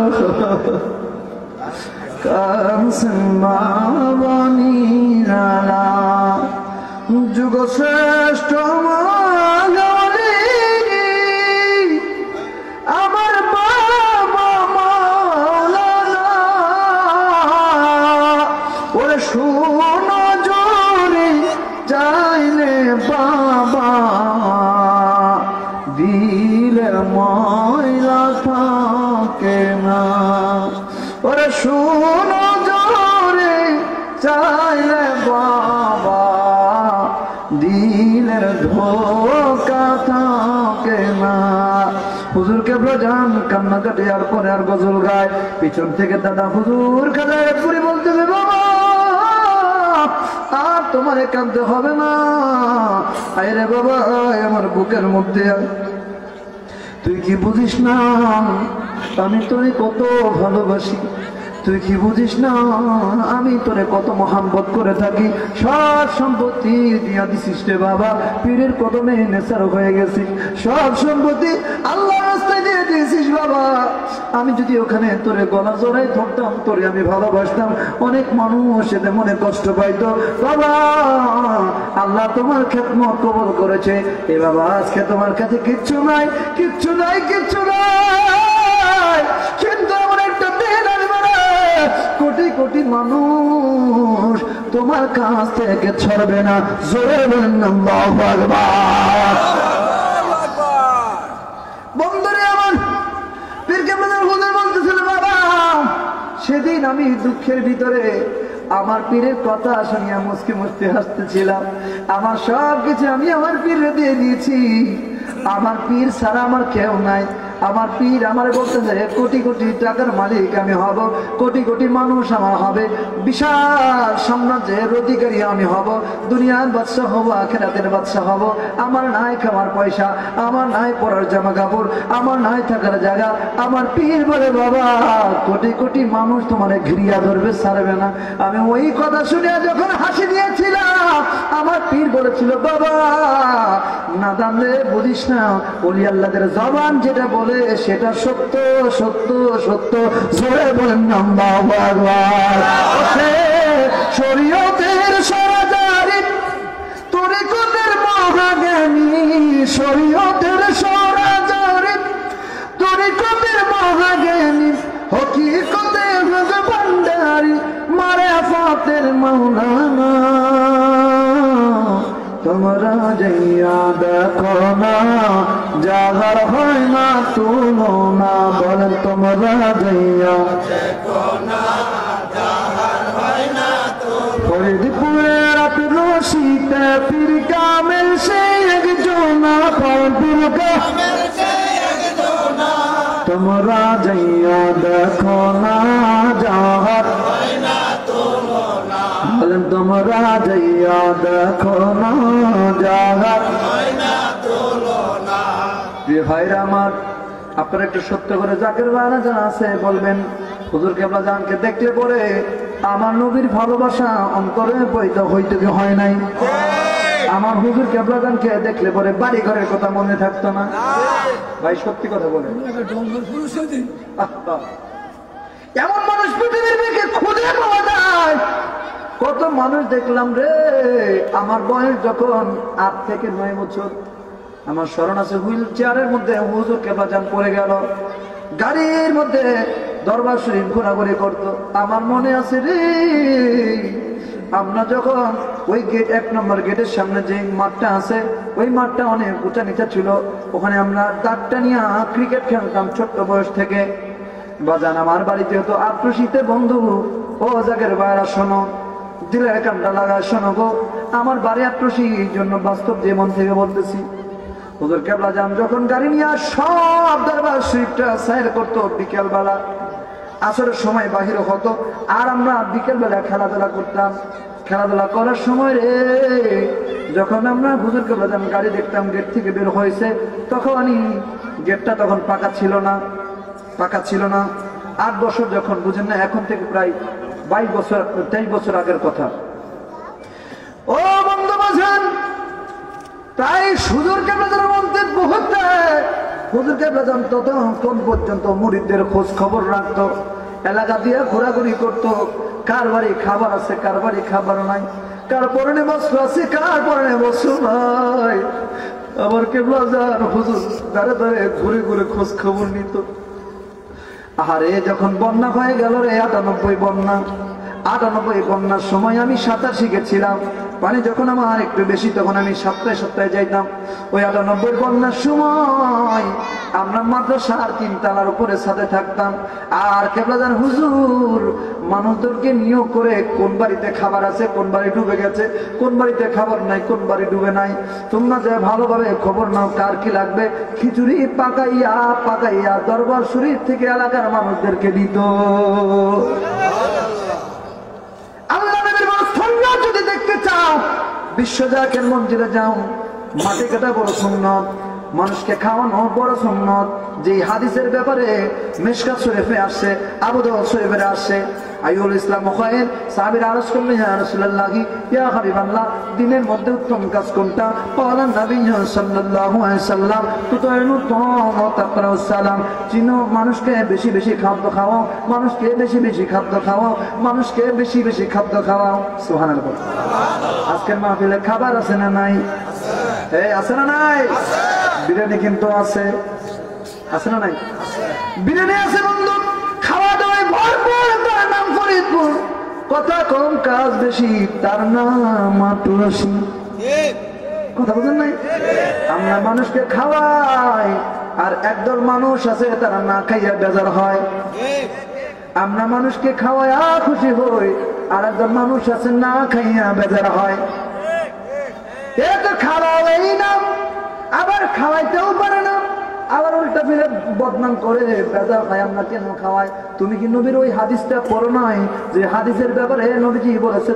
কাঁদছেন বাবা নিরালায়। যুগ শ্রেষ্ঠ আমার বাবা মাওলানা, ওরে শোনো জোরে চাইলে বাবা, দিলের ময়লা থাকে না। ওরে শোনো জোরে চাইলে বাবা, দিলের ধোকা থাকে না। হুজুর কেবল যান কান্নাকাটি আর পরে আর গজল গায়। পিছন থেকে দাদা হুজুর খাদায় পুরি বলতেছে, বাবা আর তোমার কাঁদতে হবে না। আরে বাবা আমার বুকের মধ্যে তুই কি বুঝিস না আমি তোরে কত ভালোবাসি, তুই কি বুঝিস না আমি তোরে কত মহাব্বত করে থাকি। সব সম্পত্তি দিয়া দিছিস রে বাবা, পীরের কদমে নেশার হয়ে গেছি। সব সম্পত্তি আল্লাহর রাস্তায় দিয়ে দিয়েছিস বাবা। আমি যদি ওখানে তোরে গলা জড়াই ধরতাম, তোরে আমি ভালোবাসতাম, অনেক মানুষ এতে মনে কষ্ট পাইতো। বাবা আল্লাহ তোমার খেদমত কবুল করেছে। এ বাবা আজকে তোমার কাছে কিচ্ছু নাই, কিচ্ছু নাই, কিচ্ছু নাই, কিন্তু আমার একটা দিন আসবে না, কোটি কোটি মানুষ তোমার কাছ থেকে ছড়বে না। জোরে বলেন আল্লাহু আকবার। বন্ধুরে আমার পীর কেবলার হুজুর বলতেছিল, বাবা সেদিন আমি দুঃখের ভিতরে আমার পীরের কথা শুনিয়া মুসকি মুসকি হাসতেছিলাম। আমার সব কিছু আমি আমার পীরে দিয়ে দিয়েছি। আমার পীর ছাড়া আমার কেউ নাই। আমার পীর আমার বলতেছে কোটি কোটি টাকার মালিক আমি হব, কোটি কোটি মানুষ আমার হবে, বিশাল সাম্রাজ্যের অধিকারী আমি হব, দুনিয়ার বাদশা হব, আখিরাতের বাদশা হব। আমার নাই খাওয়ার পয়সা, আমার নাই পরার জামা কাপড়, আমার নাই থাকার জায়গা। আমার পীর বলে, বাবা কোটি কোটি মানুষ তোমার ঘিরিয়া ধরবে, ছাড়বে না। আমি ওই কথা শুনে যখন হাসি দিয়েছিলাম, আমার পীর বলেছিল, বাবা না জানলে বুঝিস না, ওলি আল্লাহদের জবান যেটা বলে সেটা সত্য সত্য সত্য। জোরে বলেন আল্লাহু আকবার। শরীয়তের সরাজারি, তরিকতের মহাজ্ঞানী, শরীয়তের সরাজারি, তরিকতের মহাজ্ঞানী, হকিকতে ভান্ডারি, মারিফাতের মাওলানা। তোমরা যাইয়া দেখো না, জাগার হয় না তুলনা, বলেন তোমরা যাইয়া ফরিদপুরের রাতের শীতে পীর কামেল সেই একজনা, পীর কামেল সেই একজনা, তোমরা যাইয়া দেখো না যাহার হয় না তুলনা, বলেন তোমরা যাইয়া দেখো না যাহার হয় না তুলনা। প্রিয় ভাইরা আমার, আপনারা একটু সত্য করে জাকের বায়না জানা আছে বলবেন, হুজুর কেবলা জানকে দেখতে পরে আমার নবীর ভালোবাসা অন্তরে বইতে হইতে কি হয় নাই? আমার হুজুর কেবলা জানকে দেখলে পরে বাড়ি ঘরের কথা মনে থাকতো না? ভাই সত্যি কথা বলেন। এমন মানুষ পৃথিবীর দিকে খুঁজে পাওয়া যায়? কত মানুষ দেখলাম রে, আমার বয়স যখন 8 থেকে 9 বছর, আমার স্মরণ আছে হুইল চেয়ারের মধ্যে হুজুর কেবলা জান পড়ে গেল, গাড়ির মধ্যে দরবার শরীফ ঘোরাঘুরি করতো। আমার মনে আছে রে, আমরা যখন ওই গেট 1 নম্বর গেটের সামনে যে মাঠটা আছে, ওই মাঠটা অনেক উঁচা নিচা ছিল, ওখানে আমরা দাঁতটা নিয়ে ক্রিকেট খেলতাম ছোট্ট বয়স থেকে। বাজান আমার বাড়িতে হতো আত্মশীতে বন্ধু, ও জাগের বাইরা শোনো, দিলের কানটা লাগায় শোনো গো, আমার বাড়ি আত্মশীর জন্য বাস্তব জীবন থেকে বলতেছি। হুজুর কেবলা জান যখন গাড়ি নিয়ে সব দরবার শরীফটা সাইর করতো, বিকেল বেলা আসরের সময় বাহির হতো, আর আমরা বিকেল বেলা খেলাধুলা করতাম। খেলাধুলা করার সময় রে, যখন আমরা হুজুর কেবলা জান গাড়ি দেখতাম গেট থেকে বের হয়েছে, তখনই গেটটা তখন পাকা ছিল না, পাকা ছিল না। 8 বছর যখন, বুঝেন না, এখন থেকে প্রায় 22 বছর 23 বছর আগের কথা। ও বন্ধু বাজান, তাই হুজুর কেবলা জানের মধ্যে বহুত, হুজুর কেবলা জান ততক্ষণ পর্যন্ত মুরিদদের খোঁজ খবর রাখতো, এলাকা দিয়ে ঘোরাঘুরি করতো, কার বাড়ি খাবার আছে, কার বাড়ি খাবার নাই, কার পরনে বস্ত্র আছে, কার পরনে বস্ত্র নাই। আবার কেবলা জান হুজুর দাঁড়ে দাঁড়ে ঘুরে ঘুরে খোঁজ খবর নিত। আরে যখন বন্যা হয়ে গেল রে, 98 বন্যা, 98 বন্যার সময় আমি সাঁতার শিখেছিলাম। পানি যখন আমার একটু বেশি, তখন আমি সপ্তাহে সপ্তাহে যাইতাম। ওই 98 বন্যার সময় আমরা মাদ্রাসার 3 তলার উপরে ছাদে থাকতাম। আর কেবলা জান হুজুর মানুষদেরকে নিয়োগ করে, কোন বাড়িতে খাবার আছে, কোন বাড়ি ডুবে গেছে, কোন বাড়িতে খাবার নাই, কোন বাড়ি ডুবে নাই, তোমরা যে ভালোভাবে খবর নাও, কার কি লাগবে। খিচুড়ি পাকাইয়া পাকাইয়া দরবার শরীফ থেকে এলাকার মানুষদেরকে দিত। যদি দেখতে চাও, বিশ্বজাকের মন্দিরে যাও, মাটি কাটা বড় সুন্নত, মানুষকে খাওয়ানো বড় সুন্নত। যে হাদিসের ব্যাপারে মিশকাত শরীফে আসছে, আবু দাউদ শরীফে আসছে, আইয়ুল ইসলাম খায়র সাহাবীরা আরজ করলেন, ইয়া রাসূলুল্লাহ ইয়া হাবিবাল্লাহ, দিনের মধ্যে উত্তম কাজ কোনটা? ক্বালা নবী সাল্লাল্লাহু আলাইহি সাল্লাম তুতাইনু তাআম ওয়া তাকরাউস সালাম, চিনো মানুষকে বেশি বেশি খাদ্য খাওয়াও, মানুষকে বেশি বেশি খাদ্য খাওয়াও, মানুষকে বেশি বেশি খাদ্য খাওয়াও। সুবহানাল্লাহ। আজকের মাহফিলে খাবার আছে না নাই? আছে। এই আছে না নাই? বিরিয়ানি কিন্তু আছে, আছে না নাই? বিরিয়ানি আছে বন্ধু, খাওয়া দাওয়ায় ভরপুর, তার নাম ফরিদপুর। কথা কম কাজ বেশি, তার নাম আটুরাশি। কথা বলেন নাই? আমরা মানুষকে খাওয়াই, আর একদল মানুষ আছে তারা না খাইয়া বেজার হয়। আমরা মানুষকে খাওয়াইয়া খুশি হই, আর একদল মানুষ আছে না খাইয়া বেজার হয়। এ তো খাওয়াই না, আবার খাওয়াইতেও পারে না, আবার উল্টা ফিরে বদনাম করে, বেজার হয় আমরা কেন খাওয়াই। তুমি কি নবীর ওই হাদিসটা পড়ো নাই, যে হাদিসের ব্যাপারে নবীজি বলেছে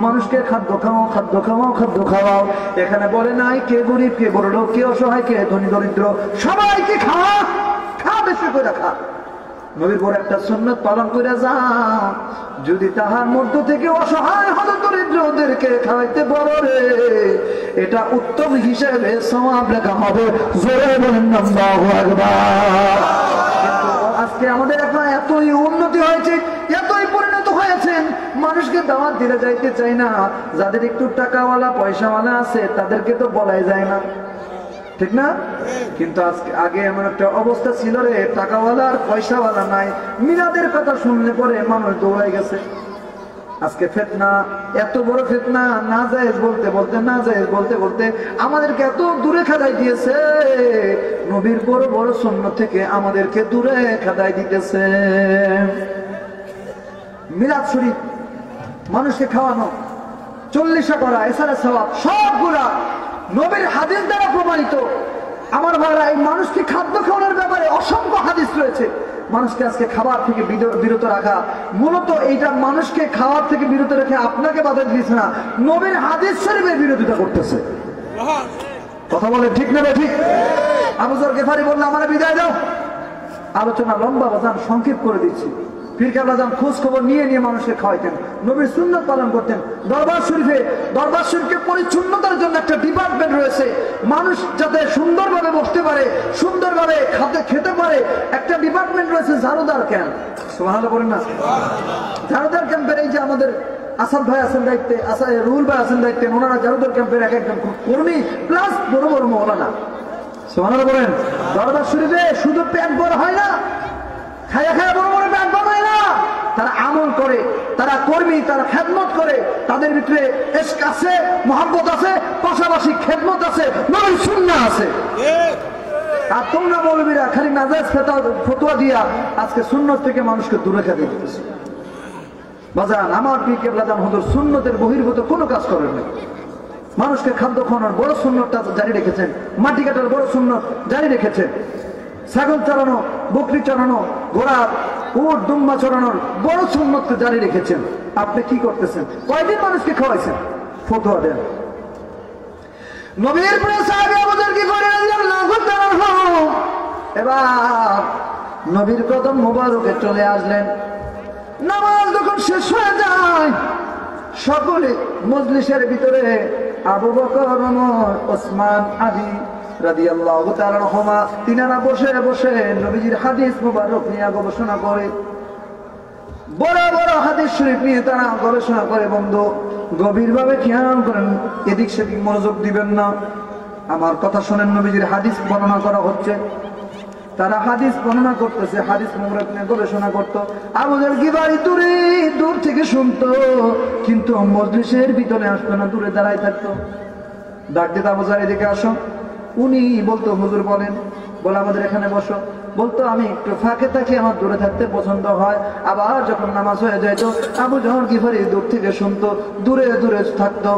মানুষকে খাদ্য খাওয়াও, খাদ্য খাওয়াও, খাদ্য খাওয়াও। এখানে বলে নাই কে গরিব, কে বড় লোক, কে অসহায়, কে ধনী দরিদ্র, সবাইকে খাওয়া, খা বেশি করে খা। নবীর বড় একটা সুন্নাত পালন করে যাও, যদি তাহার মধ্য থেকে অসহায় হত দরিদ্রদেরকে খাওয়াইতে পারো রে, এটা উত্তম হিসেবে সওয়াব লেখা হবে। জোরে বলেন আল্লাহু আকবার। আজকে আমাদের এখন এতই উন্নতি হয়েছে, এতই পরিণত হয়েছেন, মানুষকে দাওয়াত দিতে যাইতে চাই না। যাদের একটু টাকাওয়ালা পয়সাওয়ালা আছে তাদেরকে তো বলাই যায় না, ঠিক না? কিন্তু আজকে আগে এমন একটা অবস্থা ছিল রে, টাকাওয়ালা আর পয়সাওয়ালা নাই, মিলাদের কথা শুনলে পরে মানুষ দৌড়াই গেছে। আজকে ফিতনা, এত বড় ফিতনা, নাজায়েজ বলতে বলতে নাজায়েজ বলতে বলতে আমাদেরকে এত দূরে খেদাই দিয়েছে, নবীর বড় বড় সুন্নাত থেকে আমাদেরকে দূরে খেদাই দিতেছে। মিলাদ শরীফ, মানুষকে খাওয়ানো, 40 করা, এছাড়া সওয়াব সবগুলা নবীর হাদিস দ্বারা প্রমাণিত। আমার ভাইরা, এই মানুষকে খাদ্য খাওয়ানোর ব্যাপারে অসংখ্য হাদিস রয়েছে। মানুষকে আজকে খাবার থেকে বিরত রাখা, মূলত এইটা মানুষকে খাওয়ার থেকে বিরত রেখে আপনাকে বাধা দিচ্ছে না, নবীর হাদিস শরীফের বিরোধিতা করতেছে। কথা বলে ঠিক না ঠিক? আবু যর গিফারি বলল, আমার বিদায় দাও। আলোচনা লম্বা বাজান, সংক্ষেপ করে দিচ্ছি। পীর কেবলা যান খোঁজ খবর নিয়ে নিয়ে মানুষকে খাওয়াইতেন, নবীর সুন্নাত পালন করতেন। দরবার শরীফে পরিচ্ছন্নতার জন্য একটা ডিপার্টমেন্ট রয়েছে, মানুষ যাতে সুন্দরভাবে বসতে পারে, সুন্দরভাবে খেতে পারে, একটা ডিপার্টমেন্ট রয়েছে ঝাড়ুদার ক্যাম্প। সুবহানাল্লাহ বলেন না? ঝাড়ুদার ক্যাম্পের এই যে আমাদের আসাদ ভাই আছেন দায়িত্বে, রুহুল ভাই আছেন দায়িত্বে, ওনারা ঝাড়ুদার ক্যাম্পের এক একজন কর্মী প্লাস বড় বড় মওলানা। সুবহানাল্লাহ বলেন? দরবার শরীফে শুধু প্যান্ট বড় হয় না, খায়া খায়া বড় বড় প্যান্ট বানায় না, তারা আমল করে, তারা কর্মী, তারা খেদমত করে, তাদের ভিতরে ইশক আছে, মহব্বত আছে, পাশাপাশি খেদমত আছে, নবীর সুন্নাহ আছে। আর তোমরা মৌলবীরা খালি নাজায়েজ ফতোয়া দিয়া আজকে সুন্নত থেকে মানুষকে দূরে খেতে দিতেছে। বাজান, আমার পীর কেবলা জান হুজুর সুন্নতের বহির্ভূত কোনো কাজ করেন না। মানুষকে খাদ্য খাওয়ানোর বড় সুন্নতটা জারি রেখেছেন, মাটি কাটার বড় সুন্নত জারি রেখেছেন, ছাগল চড়ানো, বকরি চড়ানো, ঘোড়া, উট, দুম্বা চড়ানোর বড় সুন্নত জারি রেখেছেন। আপনি কি করতেছেন? কয়দিন মানুষকে খাওয়াইছেন? ফতোয়া দেন। নবীর প্রিয় সাহাবী আবু যর গিফারি রাদিয়াল্লাহু তাআলা এবার নবীর কদম মোবারকে চলে আসলেন। নামাজ যখন শেষ হয়ে যায়, সকলে মজলিসের ভিতরে আবু বকর, ওমর, ওসমান, আলী রাদিয়াল্লাহু তাআলা আনহুমা তিনারা বসে বসে নবীজির হাদিস মুবারক নিয়ে গবেষণা করে, বড় বড় হাদিস শরীফ নিয়ে তারা গবেষণা করে। বন্ধু, গভীরভাবে খেয়াল করেন, এদিক সেদিক মনোযোগ দিবেন না। আমার কথা শোনেন, নবীজির হাদিস বর্ণনা করা হচ্ছে, তারা হাদিস বর্ণনা করতেছে, হাদিস মুবারক নিয়ে গবেষণা করতো। আবু যর গিফারি দূর থেকে শুনতো, কিন্তু মজলিসের ভিতরে আসতো না, দূরে দাঁড়ায় থাকতো। ডাক দিতে, আবু যর এদিকে আসো। উনি বলতো, হুজুর বলেন। বলে, আমাদের এখানে বসো। বলতো, আমি একটু ফাঁকে থাকি, আমার দূরে থাকতে পছন্দ হয়। আবার যখন নামাজ হয়ে যেত, আবু যর গিফারি দূর থেকে শুনতো, দূরে দূরে থাকতো।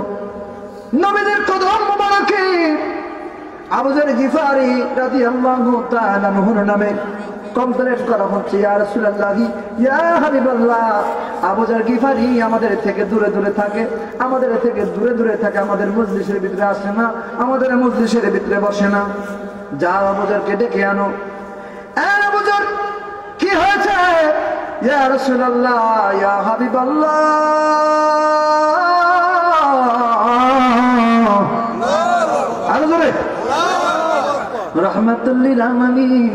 নবীদের কদম মোবারকে আবু যর গিফারি রাদিয়াল্লাহু তাআলা আনহুর নামে কমপ্লেইন করা হচ্ছে, ইয়া রাসূলুল্লাহ, ইয়া হাবিবাল্লাহ, আবু যর গিফারি আমাদের থেকে দূরে দূরে থাকে, আমাদের থেকে দূরে দূরে থাকে, আমাদের মজলিসের ভিতরে আসে না, আমাদের মজলিসের ভিতরে বসে না। যাও আবু যরকে ডেকে আনো। আবু যর, কি হয়েছে? ইয়া রাসূলুল্লাহ, ইয়া হাবিবাল্লাহ, আরো জোরে, রাহমাতুল লিল আলামিন,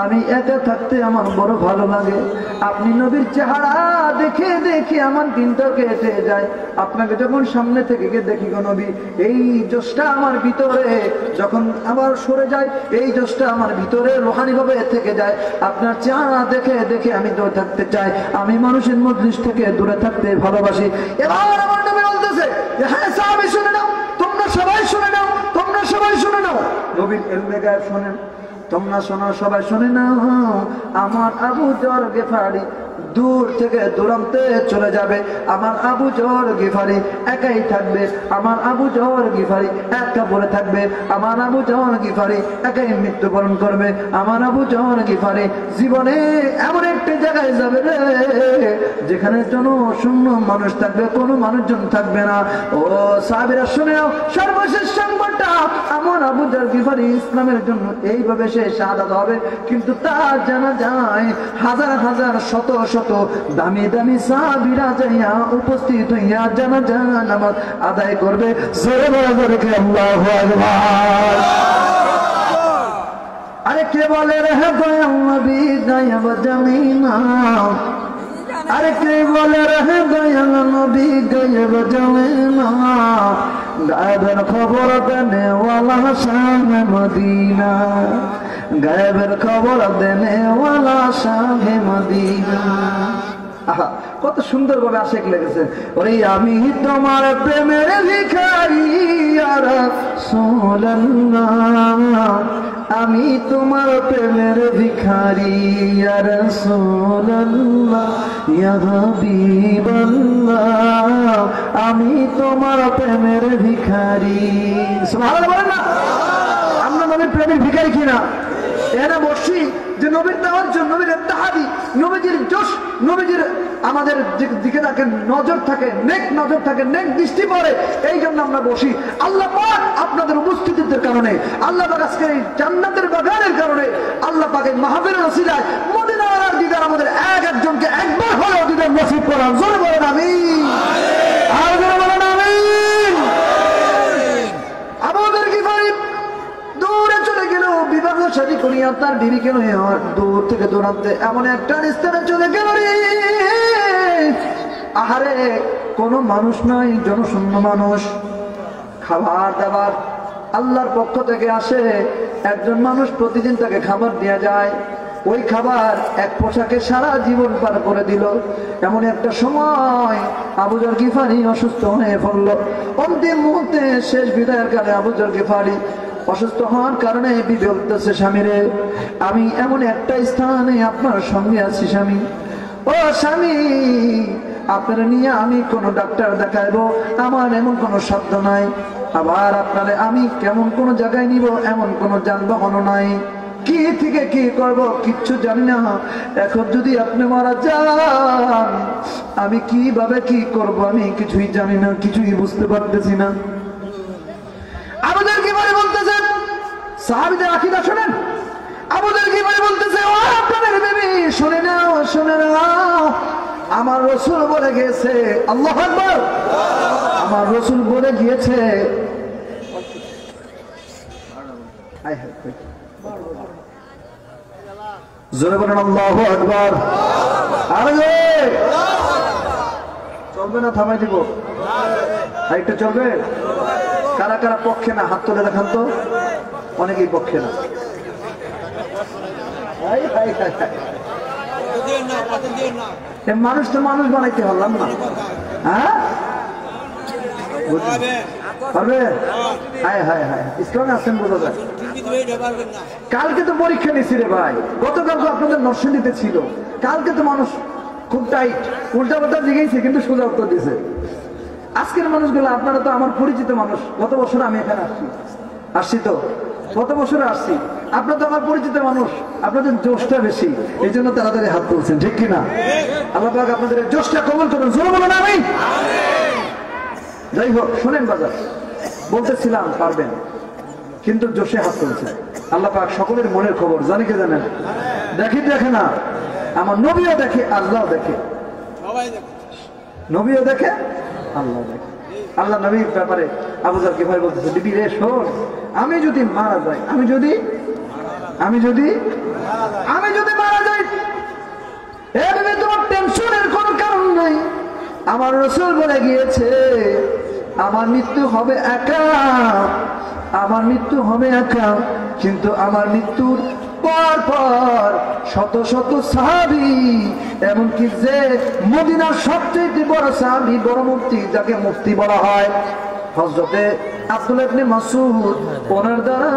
আমি একা থাকতে আমার বড় ভালো লাগে। আপনি নবীর চেহারা দেখে দেখে আমার দিনটা কেটে যায়। আপনাকে যখন সামনে থেকে দেখি গো নবী, এই জোশটা আমার ভিতরে যখন আবার সরে যায়, এই জোশটা আমার ভিতরে রুহানি ভাবে থেকে যায়। আপনার চেহারা দেখে দেখে আমি দূরে থাকতে চাই, আমি মানুষের মজলিস থেকে দূরে থাকতে ভালোবাসি। এবার আমার নবী বলতেছে, হ্যাঁ সাহাবী শুনে নাও, তোমরা সবাই শুনে নাও, তোমরা সবাই শুনে নাও। নবীর ইলমে গায়েব শোনেন, তোমরা শোনো, সবাই শুনে নাও। আমার আবু যর গিফারি দূর থেকে দূরান্তে চলে যাবে, আমার আবু যর গিফারি একাই থাকবে, আমার আবু যর গিফারি একা পড়ে থাকবে, আমার আবু যর গিফারি একাই মৃত্যুবরণ করবে, আমার আবু যর গিফারি জীবনে এমন একটা জায়গায় যাবে রে, যেখানে জনশূন্য মানুষ থাকবে, কোনো মানুষজন থাকবে না। ও সাহাবীরা শুনে নাও, সর্বশেষ সংবাদটা, আমার আবু যর গিফারি ইসলামের জন্য এইভাবে সে শাহাদাত হবে, কিন্তু তার জানা যায় হাজার হাজার শত শত দামি দামি সাহাবীরা যাইয়া উপস্থিত হইয়া জানাজা নামাজ আদায় করবে। জোরে বলে কে আল্লাহু আকবার। আরে কে বলে রে দয়াল নবী গায়েব জানিনা, আরে কে বলে রে দয়াল নবী গায়েব জানিনা, গায়েবের খবর দেনে ওয়ালা শাহে মদিনা, গায়েবের খবর দেনে ওয়ালা শাহে মদিনা। আহা, কত সুন্দর ভাবে আশেক লেগেছে। ওরে আমি তোমার প্রেমের ভিখারি ইয়া রাসূলুল্লাহ, আমি তোমার প্রেমের ভিখারি ইয়া রাসূলুল্লাহ, ইয়া হাবিবাল্লাহ, আমি তোমার প্রেমের ভিখারি। সুবহানাল্লাহ বলেন না? আমরা নবীর প্রেমের ভিখারি কিনা? এখানে বসছি যে নবীর দাওয়াত জন্য, নবীর ইত্তেহাদি, নবীজির জোশ, নবীজির আমাদের দিকে থাকে নজর থাকে, নেক নজর থাকে, নেক দৃষ্টি পড়ে, এই জন্য আমরা বসি। আল্লাহ পাক আপনাদের উপস্থিতির কারণে, আল্লাহ পাক আজকে এই জান্নাতের বাগানের কারণে, আল্লাহ পাকের মাহফিলের ওসিলায় মদিনার দিদার আমাদের এক একজনকে একবার হলেও দিদার নসিব করান। জোরে বলেন আমিন, আর জোরে বলেন আমিন। আবু যর গিফারি দূরে চলে গেল, বিবাহ শাদী করিয়া তার বিবিকে নিয়ে দূর থেকে দূরান্তে এমন একটা স্থানে চলে গেল রে। আহারে, কোন মানুষ নাই, জনশূন্য মানুষ। খাবার দাবার আল্লাহর পক্ষ থেকে আসে, একজন মানুষ প্রতিদিন তাকে খাবার দেয়া যায়। ওই খাবার এক পোশাকে সারা জীবন পার করে দিল। এমন একটা সময় আবু যর গিফারি অসুস্থ হয়ে পড়ল। অন্তিম মুহূর্তে শেষ বিদায়ের কালে আবু যর গিফারি অসুস্থ হওয়ার কারণে বিবি বলতেছে, স্বামীরে, আমি এমন একটা স্থানে আপনার সঙ্গে আছি স্বামী। ও স্বামী, আপনারা নিয়ে আমি কোন ডাক্তার দেখাইবো আমার এমন কোনো শব্দ নাই। আবার আপনারে আমি কেমন কোন জায়গায় নিব এমন কোন যানবাহন নাই। কি থেকে কি করব কিচ্ছু জানি না। এখন যদি আপনি মারা যান আমি কিভাবে কি করব আমি কিছুই জানি না, কিছুই বুঝতে পারতেছি না। আবু যর গিফারি বলতেছেন, সাহাবীদের আকীদা শুনেন। আবু যর গিফারি বলতেছে, ও আপনাদের বিবি শুনে নাও, শুনে নাও, আমার রাসূল বলে গিয়েছে, আল্লাহু আকবার, আমার রাসূল বলে গিয়েছে, জোরে বলেন আল্লাহু আকবার। আরে চলবে না, থামাই দিব, আরেকটু চলবে। কারা কারা পক্ষে না হাত তুলে দেখান তো। অনেকেই পক্ষে না। মানুষ তো মানুষ বানাইতে পারলাম না, হ্যাঁ পারবে? হায় হায় হায়, ইসলামে আসেন বোঝা যায়। কালকে তো পরীক্ষা নিছি রে ভাই, গতকাল তো আপনাদের নরসিংদীতে ছিল। কালকে তো মানুষ খুব টাইট, উল্টা পাল্টা জিজ্ঞেসে কিন্তু সোজা উত্তর দিছে। আজকের মানুষগুলো, আপনারা তো আমার পরিচিত মানুষ, গত বছর আমি এখানে আসছি তো, গত বছরে আসছি। আপনারা তো আমার পরিচিত মানুষ, আপনাদের জোশটা বেশি, এই জন্য তাড়াতাড়ি হাত তুলছেন, ঠিক কিনা? আল্লাহ পাক আপনাদের জোশটা কবুল করুন। জোরে বলুন আমিন। যাই হোক, শুনেন বাজার, বলতেছিলাম পারবেন, কিন্তু জোশে হাত তুলছেন। আল্লাহ পাক সকলের মনের খবর জানি, কে জানেন? দেখে না, আমার নবীও দেখে, আল্লাহ দেখে, নবীও দেখে, আল্লাহ দেখে। আল্লাহ নবীর ব্যাপারে আবু যর গিফারি বলতেছে, বিবি রে শোন, আমি যদি মারা যাই, আমি যদি মারা যাই, এ বিবি তোমার টেনশনের কোনো কারণ নাই। আমার রাসূল বলে গিয়েছে আমার মৃত্যু হবে একা, আমার মৃত্যু হবে একা, কিন্তু আমার মৃত্যুর পর পর শত শত সাহাবী, এমনকি যে মদিনার সবচেয়ে বড় সাহাবী, বড় মুফতি, যাকে মুফতি বলা হয়, হযরতে আব্দুল্লাহ ইবনে মাসউদ, ওনার দ্বারা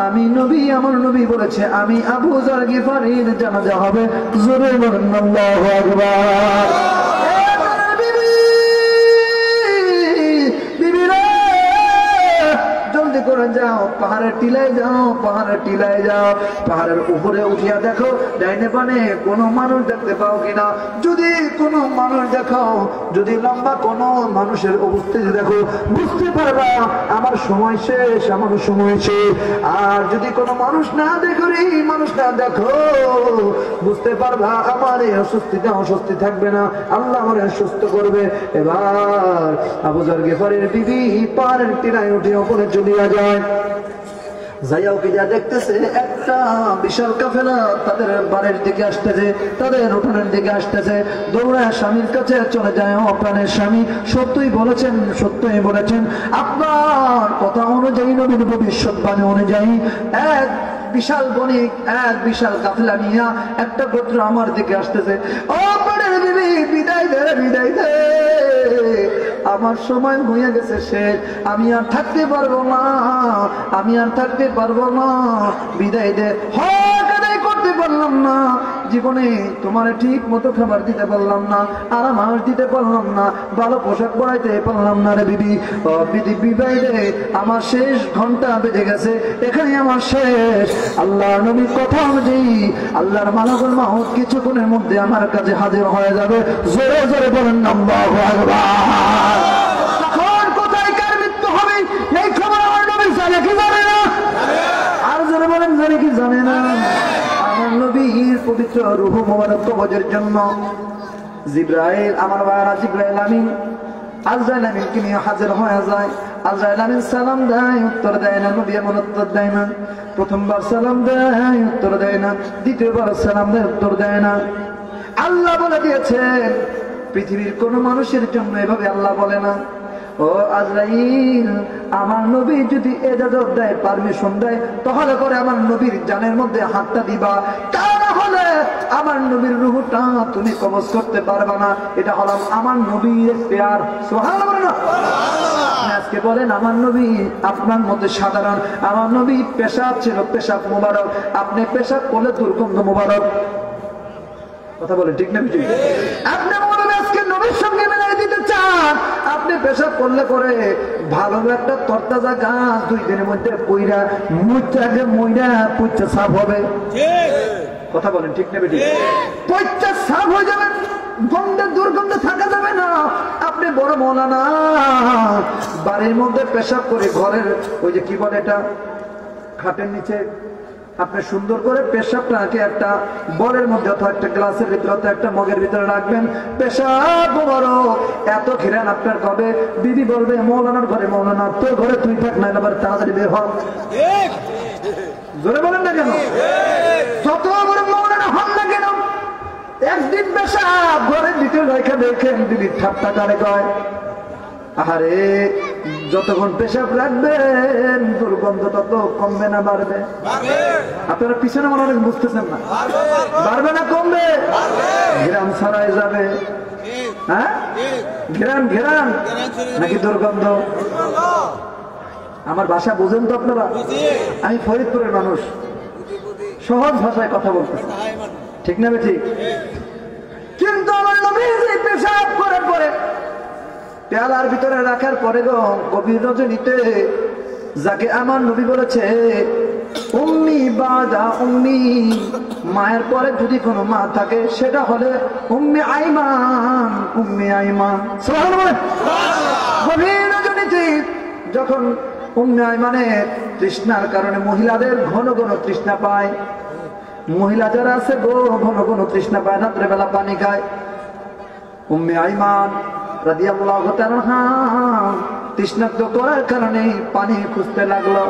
আমি নবী, আমার নবী বলেছে আমি আবু যর গিফারির জানাজা হবে। জোরে বলেন আল্লাহু আকবার। করে যাও, পাহাড়ের টিলায় যাও, পাহাড়ের টিলায় যাও, পাহাড়ের উপরে উঠিয়া দেখো ডাইনে বামে কোনো মানুষ দেখতে পাও কিনা। যদি কোনো মানুষ দেখাও, যদি লম্বা কোনো মানুষের উপস্থিতি দেখো, বুঝতে পারবা আমার সময় শেষ, আমার সময় শেষ। আর যদি কোনো মানুষ না দেখো রে, মানুষ না দেখো, বুঝতে পারবা আমার এই অস্বস্তিটা অস্বস্তি থাকবে না, আল্লাহ আমার সুস্থ করবে। এবার আবু যর গিফারির বিবি পাহাড়ের টিলায় উঠে উপরে চলিয়া যায়। যাইয়াও কি যা দেখতেছে একটা বিশাল কাফেলা তাদের বাড়ির দিকে আসতেছে, তাদের উঠানের দিকে আসতেছে। দৌড়ায় স্বামীর কাছে চলে যায়, ও প্রাণের স্বামী, সত্যই বলেছেন, আপনার কথা অনুযায়ী, নবীর ভবিষ্যৎবাণী অনুযায়ী এক বিশাল বণিক, এক বিশাল কাফেলা নিয়ে একটা গোত্র আমার দিকে আসতেছে। ও প্রাণের বিদায় দে, আমার সময় হয়ে গেছে শেষ, আমি আর থাকতে পারবো না, আমি আর থাকতে পারবো না, বিদায় দে। হক আদায় করতে পারলাম না, জীবনে তোমার ঠিক মতো খাবার দিতে পারলাম না, আরাম আস দিতে পারলাম না, ভালো পোশাক পরাইতে পারলাম না রে বিবি, ও বিধি বিদায় দে, আমার শেষ ঘন্টা বেজে গেছে, এখানে আমার শেষ। আল্লাহর নবীর কথা অনুযায়ী আল্লাহর মালাকুল মাউত কিছুক্ষণের মধ্যে আমার কাছে হাজির হয়ে যাবে। জোরে জোরে বলেন আল্লাহু আকবার। তখন কোথায় কার মৃত্যু হবে এই খবর আমার নবী জানে কি জানে না? আর জোরে বলেন জানে কি জানে না? আমার নবীর পবিত্র রূহ মুবারক কবজের জন্য জিবরাইল, আমার ভাইরা জিবরাইল আমিন আজরাইল আমিনকে নিয়ে হাজির হয়ে যায়। আজরাইল আমিন সালাম দেয়, উত্তর দেয় না, নবী এমন উত্তর দেয় না। প্রথমবার সালাম দেয়, উত্তর দেয় না, দ্বিতীয়বার সালাম দেয়, উত্তর দেয় না। আল্লাহ বলে দিয়েছেন পৃথিবীর কোন মানুষের জন্য এভাবে আল্লাহ বলে না, ও আজরাইল আমার নবী যদি ইজাজত দেয়, পারমিশন দেয়, তাহলে করে আমার নবীর জানের মধ্যে হাতটা দিবা, তা না হলে আমার নবীর রূহটা তুমি কবজ করতে পারবে না। এটা হলো আমার নবীর প্যার। সুবহানাল্লাহ। আজকে বলেন আমার নবী আপনার মধ্যে সাধারণ, আমার নবী পেশাব ছিল পেশাব মুবারক, আপনি পেশাব করলে দুর্গন্ধ মুবারক। কথা বলেন ঠিক না? আপনি বলেন আজকে নবীর সঙ্গে মিলাই দিতে চান, আপনি পেশাব করলে পরে ভালো একটা তরতাজা গাছ 2 দিনের মধ্যে পইরা মুচাকে মইরা পুচ্চা সাফ হবে। কথা বলেন ঠিক না? বেটি পুচ্চা সাফ হয়ে যাবে, গন্ধে দুর্গন্ধ থাকা যাবে না। আপনি বড় মৌলানা, বাড়ির মধ্যে পেশাব করে ঘরের ওই যে কি বলে এটা খাটের নিচে আপনি সুন্দর করে পেশাবটাকে একটা বলের মধ্যে অথবা একটা গ্লাসের ভিতরে অথবা একটা মগের ভিতরে রাখবেন। পেশাব বড় এত ঘিরান আপনার কবে, দিদি বলবে মৌলানার ঘরে, মৌলানা তোর ঘরে তুই থাক না, এবার তাড়াতাড়ি বের হ। জোরে বলেন না কেন? যত বড় মৌলানা হন না কেন, একদিন পেশাব ঘরের ভিতরে রেখে দেখেন দিদি ঠাট্টা কারে কয়, আরে যতক্ষণ পেশাব রাখবেন দুর্গন্ধ তত কমবে না বাড়বে? আপনারা পিছনে মনে হয় বুঝতেছেন না, বাড়বে না কমবে? ঘেরান ছাড়াই যাবে। হ্যাঁ ঘেরান ঘেরান নাকি দুর্গন্ধ? আমার ভাষা বুঝেন তো আপনারা? আমি ফরিদপুরের মানুষ, সহজ ভাষায় কথা বলতেছি, ঠিক না ঠিক? কিন্তু আমার নবী পেশাব করার পরে পেয়ালার ভিতরে রাখার পরে গো গভীর রজনীতে যাকে আমার নবী বলেছে উম্মি বাদা উম্মি, মায়ের পরে যদি কোনো মা থাকে সেটা হলে উম্মি আইমান, উম্মি আইমান। সুবহানাল্লাহ। গভীর রজনীতে যখন উম্মি আইমানের তৃষ্ণার কারণে মহিলাদের ঘন ঘন তৃষ্ণা পায়, মহিলা যারা আছে গো ঘন ঘন তৃষ্ণা পায়, রাত্রেবেলা পানি খায়। উম্মি আইমান রাদিয়াল্লাহু তাআলা তৃষ্ণার্ত করার কারণে পানি খুঁজতে লাগলো।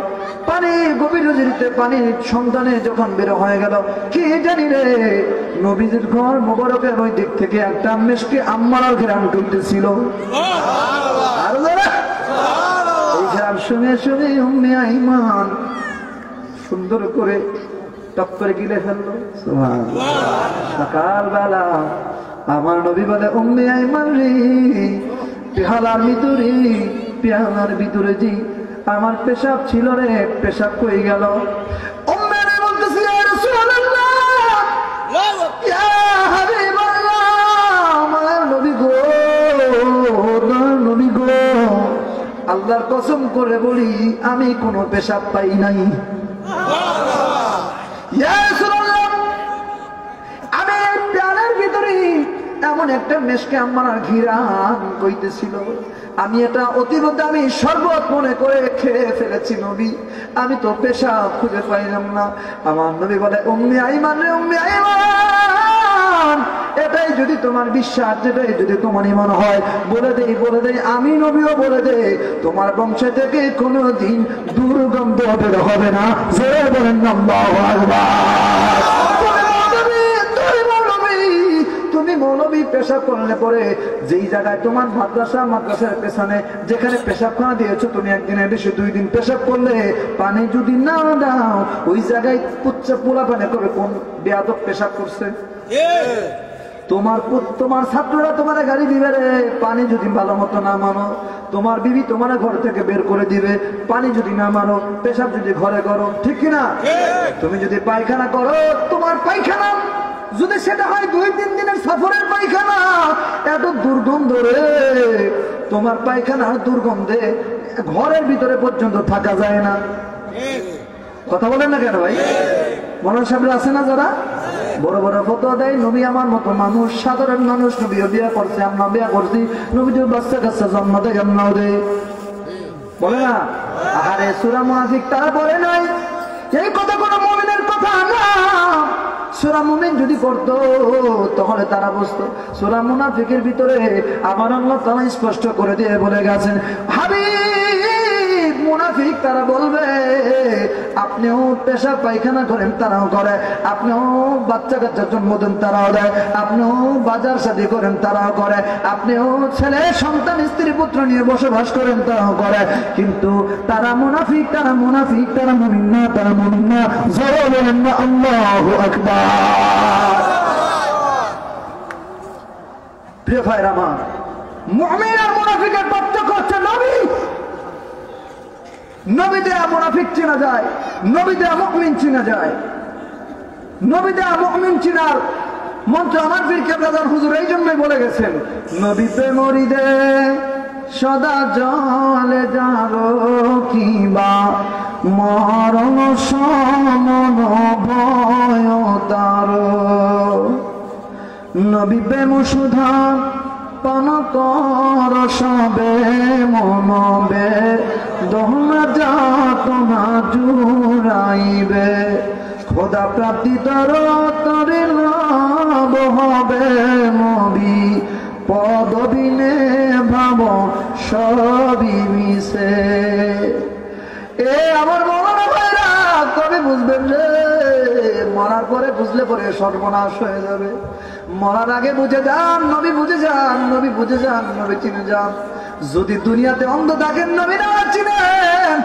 পানি গভীর রজনীতে পানি সন্ধানে যখন বের হয়ে গেল, কি জানি রে নবীজির ঘর মোবারকের ওই দিক থেকে একটা মিষ্টি আম্মার ঘ্রাণ করতেছিল। আর এই ঘ্রাণ শুনে শুনে উম্মে আইমান সুন্দর করে টপ করে গিলে ফেললো। সুবহানাল্লাহ। সকালবেলা আমার নবী বলে উম্মে আইমান রে, পেহালার ভিতরে পেহালার ভিতরে জি আমার পেশাব ছিল রে, পেশাব কই গেল? উম্মে রে বলতেছি ইয়া রাসূলুল্লাহ, ইয়া হাবিবাল্লাহ, আমার নবী গো, আমার নবী গো, আল্লাহর কসম করে বলি আমি কোনো পেশাব পাই নাই। ইয়া রাসূলুল্লাহ, আমি পেয়ালার ভিতরে এমন একটা মেশকে আমার ঘিরান কইতেছিল, আমি এটা অতিমধ্যে আমি শরবত মনে করে খেয়ে ফেলেছি নবী, আমি তো পেশাব খুঁজে পাইলাম না। আমার নবী বলে উম্মে আইমান রে, উম্মে আইমান, এটাই যদি তোমার বিশ্বাস, যেটাই যদি তোমার ইমান হয়, বলে দেই আমি নবীও বলে দেই তোমার বংশ থেকে কোনোদিন দুর্গন্ধ বের হবে না। জোরে বলেন আল্লাহু আকবার। তুমি মৌলবী পেশাব করলে পরে যেই জায়গায় তোমার মাদ্রাসার পেছনে যেখানে পেশাবখানা দিয়েছো, তুমি একদিনের বেশি 2 দিন পেশাব করলে পানি যদি না দাও, ওই জায়গায় পুচ্চা পোলা পানি করে কোন বেয়াদব পেশাব করছে? তোমার ছাত্ররা তোমার গালি দিবে রে, পানি যদি ভালো মতো না মানো। তোমার বিবি তোমার ঘর থেকে বের করে দিবে পানি যদি না মানো, পেশাব যদি ঘরে করো, ঠিক কিনা? তুমি যদি পায়খানা করো, তোমার পায়খানা যদি সেটা হয় 2-3 দিনের সফরের পায়খানা, এত দুর্গন্ধ রে, তোমার পায়খানার দুর্গন্ধে ঘরের ভিতরে পর্যন্ত থাকা যায় না। কথা বলেন না কেন ভাই? মৌলানা সাহেবরা আছে না যারা বড় বড় ফতোয়া দেয়, নবী আমার মতো মানুষ, সাধারণ মানুষ, নবীও বিয়ে করছে, আমরা বিয়ে করছি, নবী তো বাচ্চা কাচ্চা জন্ম দেয়, আমরাও দেয়, বলে না? আরে সূরা মুনাফিক তারা বলে নাই, এই কথা কোনো মুমিনের কথা না। সূরা মুমিন যদি পড়তো তাহলে তারা বুঝতো। সূরা মুনাফিকের ভিতরে আমার আল্লাহ তাআলা স্পষ্ট করে দিয়ে বলে গেছেন, হাবিব, মুনাফিক তারা বলবে আপনিও পেশাব পায়খানা করেন, তারাও করে, আপনিও বাচ্চা কাচ্চা জন্ম দেন, তারাও দেয়, আপনিও বাজার শাদী করেন, তারাও করে, আপনিও ছেলে সন্তান স্ত্রী পুত্র নিয়ে বসবাস করেন, তারাও করে, কিন্তু তারা মুনাফিক, তারা মুনাফিক, তারা মুমিন না, তারা মুমিন না। জোরে বলেন না আল্লাহু আকবার। প্রিয় ভাইরা আমার, মুমিন আর মুনাফিকের পার্থক্য হচ্ছে নবী। নবী দেয়া মুনাফিক চেনা যায়, নবী দেয়া মুমিন চেনা যায়। নবী দেয়া মুমিন চেনার মন্ত্র আমার পীর কেবলাদার হুজুর এই জন্যই বলে গেছেন, নবীতে মরিদে সদা জলে যারো কিবা মরণ সমন ভয় তার। নবী প্রেম সুধা পান কর সবে মনবে, দহনা যাতনা জুড়াইবে, খোদা প্রাপ্তি তর তরে লাভ হবে নবী, পদবিনে ভাব সবই মিশে। এ আমার মৌলানা ভাইরা, কবে বুঝবেন রে? মরার পরে বুঝলে পরে সর্বনাশ হয়ে যাবে। মরার আগে বুঝে যান, নবী বুঝে যান, নবী বুঝে যান, নবী চিনে যান। যদি দুনিয়াতে অন্ধ থাকেন, নবী না চিনেন,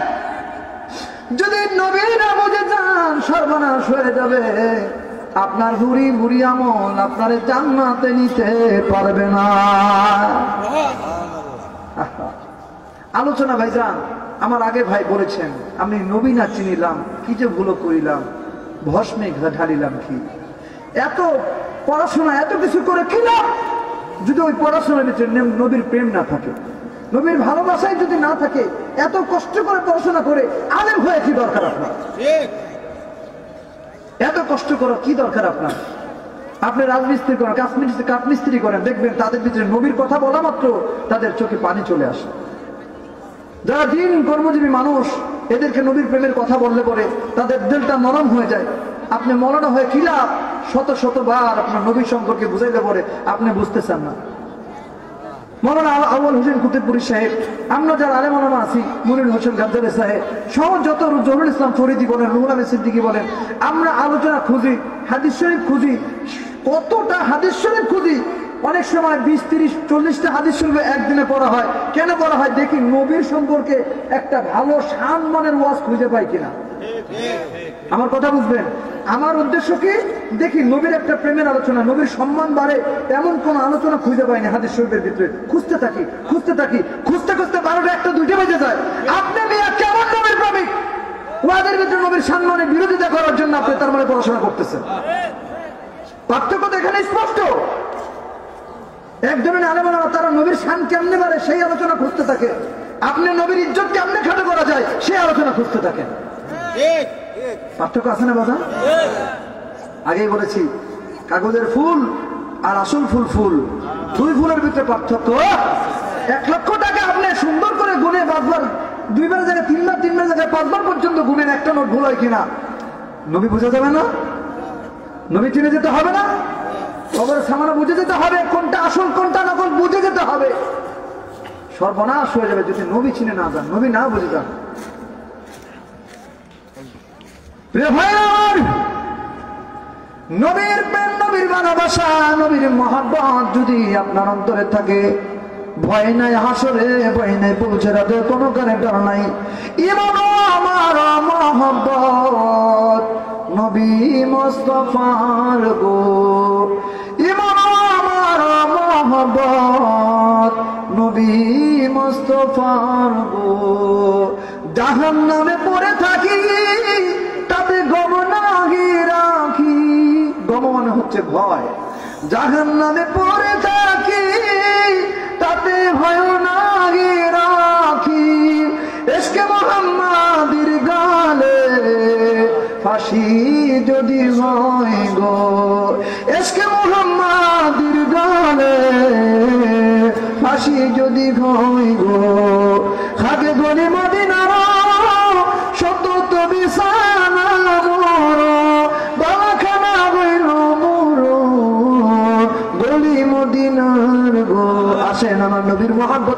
যদি নবী না বুঝে যান, সর্বনাশ হয়ে যাবে। আপনার ভুরি ভুরি আমল আপনারে জান্নাতে নিতে পারবে না। আলোচনা ভাইজান, আমার আগে ভাই বলেছেন, আমি নবী না চিনিলাম, কি যে ভুল করিলাম, ভস্মে ঢালিলাম কি। এত পড়াশোনা এত কিছু করে কি লাভ, যদি ওই পড়াশোনার ভিতরে নবীর প্রেম না থাকে, নবীর ভালোবাসায় যদি না থাকে, এত কষ্ট করে পড়াশোনা করে আলেম হয়ে কি দরকার আপনার? এত কষ্ট করার কি দরকার আপনার? আপনি রাজমিস্ত্রি করেন, কাঠমিস্ত্রি করেন, দেখবেন তাদের ভিতরে নবীর কথা বলা মাত্র তাদের চোখে পানি চলে আসে। যারা দিন কর্মজীবী মানুষ, এদেরকে নবীর প্রেমের কথা বললে পরে তাদের দিলটা নরম হয়ে যায়। আপনি মৌলানা হয়ে কি লাভ? শত শতবার আপনার নবী সম্পর্কে বুঝাইলে পরে আপনি বুঝতেছেন না। মৌলানা আউয়াল হোসেন কুতুবপুরি সাহেব, আমরা যারা আলেম ওলামা আছি, মুনির হোসেন গাদ্দারি সাহেব সহ যত, জহুরুল ইসলাম ফরিদি বলেন, রুহুল আমিন সিদ্দিকী বলেন, আমরা আলোচনা খুঁজি, হাদিস শরীফ খুঁজি, কতটা হাদিস শরীফ খুঁজি। অনেক সময় 20-30-40টা হাদিস শরীফ একদিনে পড়া হয়। কেন পড়া হয়? দেখি নবীর সম্পর্কে একটা ভালো সম্মানের ওয়াজ খুঁজে পাই কিনা। আমার কথা বুঝবেন? আমার উদ্দেশ্য কি? দেখি নবীর একটা প্রেমের আলোচনা, নবীর সম্মান বাড়ে এমন কোন আলোচনা খুঁজে পাইনি হাদিস শরীফের ভিতরে। খুঁজতে থাকি, খুঁজতে থাকি, খুঁজতে খুঁজতে 12টা 1টা 2টা বেজে যায়। আপনি মিয়া কেমন নবীর প্রেমিক? ওয়াদের ভিতরে নবীর সম্মানের বিরোধিতা করার জন্য আপনি তার মানে পড়াশোনা করতেছেন। পার্থক্য তো এখানে স্পষ্ট। একজনের আলেম ওলামা তারা নবীর শান কেমনে বাড়ে সেই আলোচনা খুঁজতে থাকে, আপনি নবীর ইজ্জত কেমনে খাটো করা যায় সেই আলোচনা খুঁজতে থাকেন। পার্থক্য আছে না বাবা? আগেই বলেছি, কাগজের ফুল আর আসল ফুল, ফুল দুই ফুলের ভিতরে পার্থক্য। 1 লক্ষ টাকা আপনি সুন্দর করে গুনে 5 বার, 2 বার জায়গায় 3 বার, 3 বার জায়গায় 5 বার পর্যন্ত গুনেন, একটা নোট ভুল হয় কিনা নবী বোঝা যাবে না? নবী চিনে যেতে হবে না? কবরের সামনে বুঝে যেতে হবে, কোনটা আসল কোনটা নকল বুঝে যেতে হবে। সর্বনাশ হয়ে যাবে যদি নবী চিনে না যান, নবী না বুঝে যান। প্রিয় ভাই আমার, নবীর প্রেম, নবীর ভালোবাসা, নবীর মহব্বত যদি আপনার অন্তরে থাকে, ভয় নাই হাসরে, ভয় নাই পৌঁছে রাতে, কোনো কারণে ডর নাই। ইমান আমার মহব্বত নবী মুস্তাফার গো, ইমান উম্মত নবী মুস্তাফার গো জাহান্নামে পড়ে থাকি তাতে গম নাহি রাখি গম মানে হচ্ছে ভয় জাহান্নামে পড়ে থাকি তাতে ভয় নাহি রাখি ইশকে মুহাম্মাদির গালে ফাঁসি যদি হয় গো ইশকে মুহাম্মাদির গালে ফাঁসি যদি হয় গো খাগে গলি মদিনার শত তো বিছানা মোর বালাখানা হইল মোর গলি মদিনার গো আসেন আমার নবীর মহব্বতে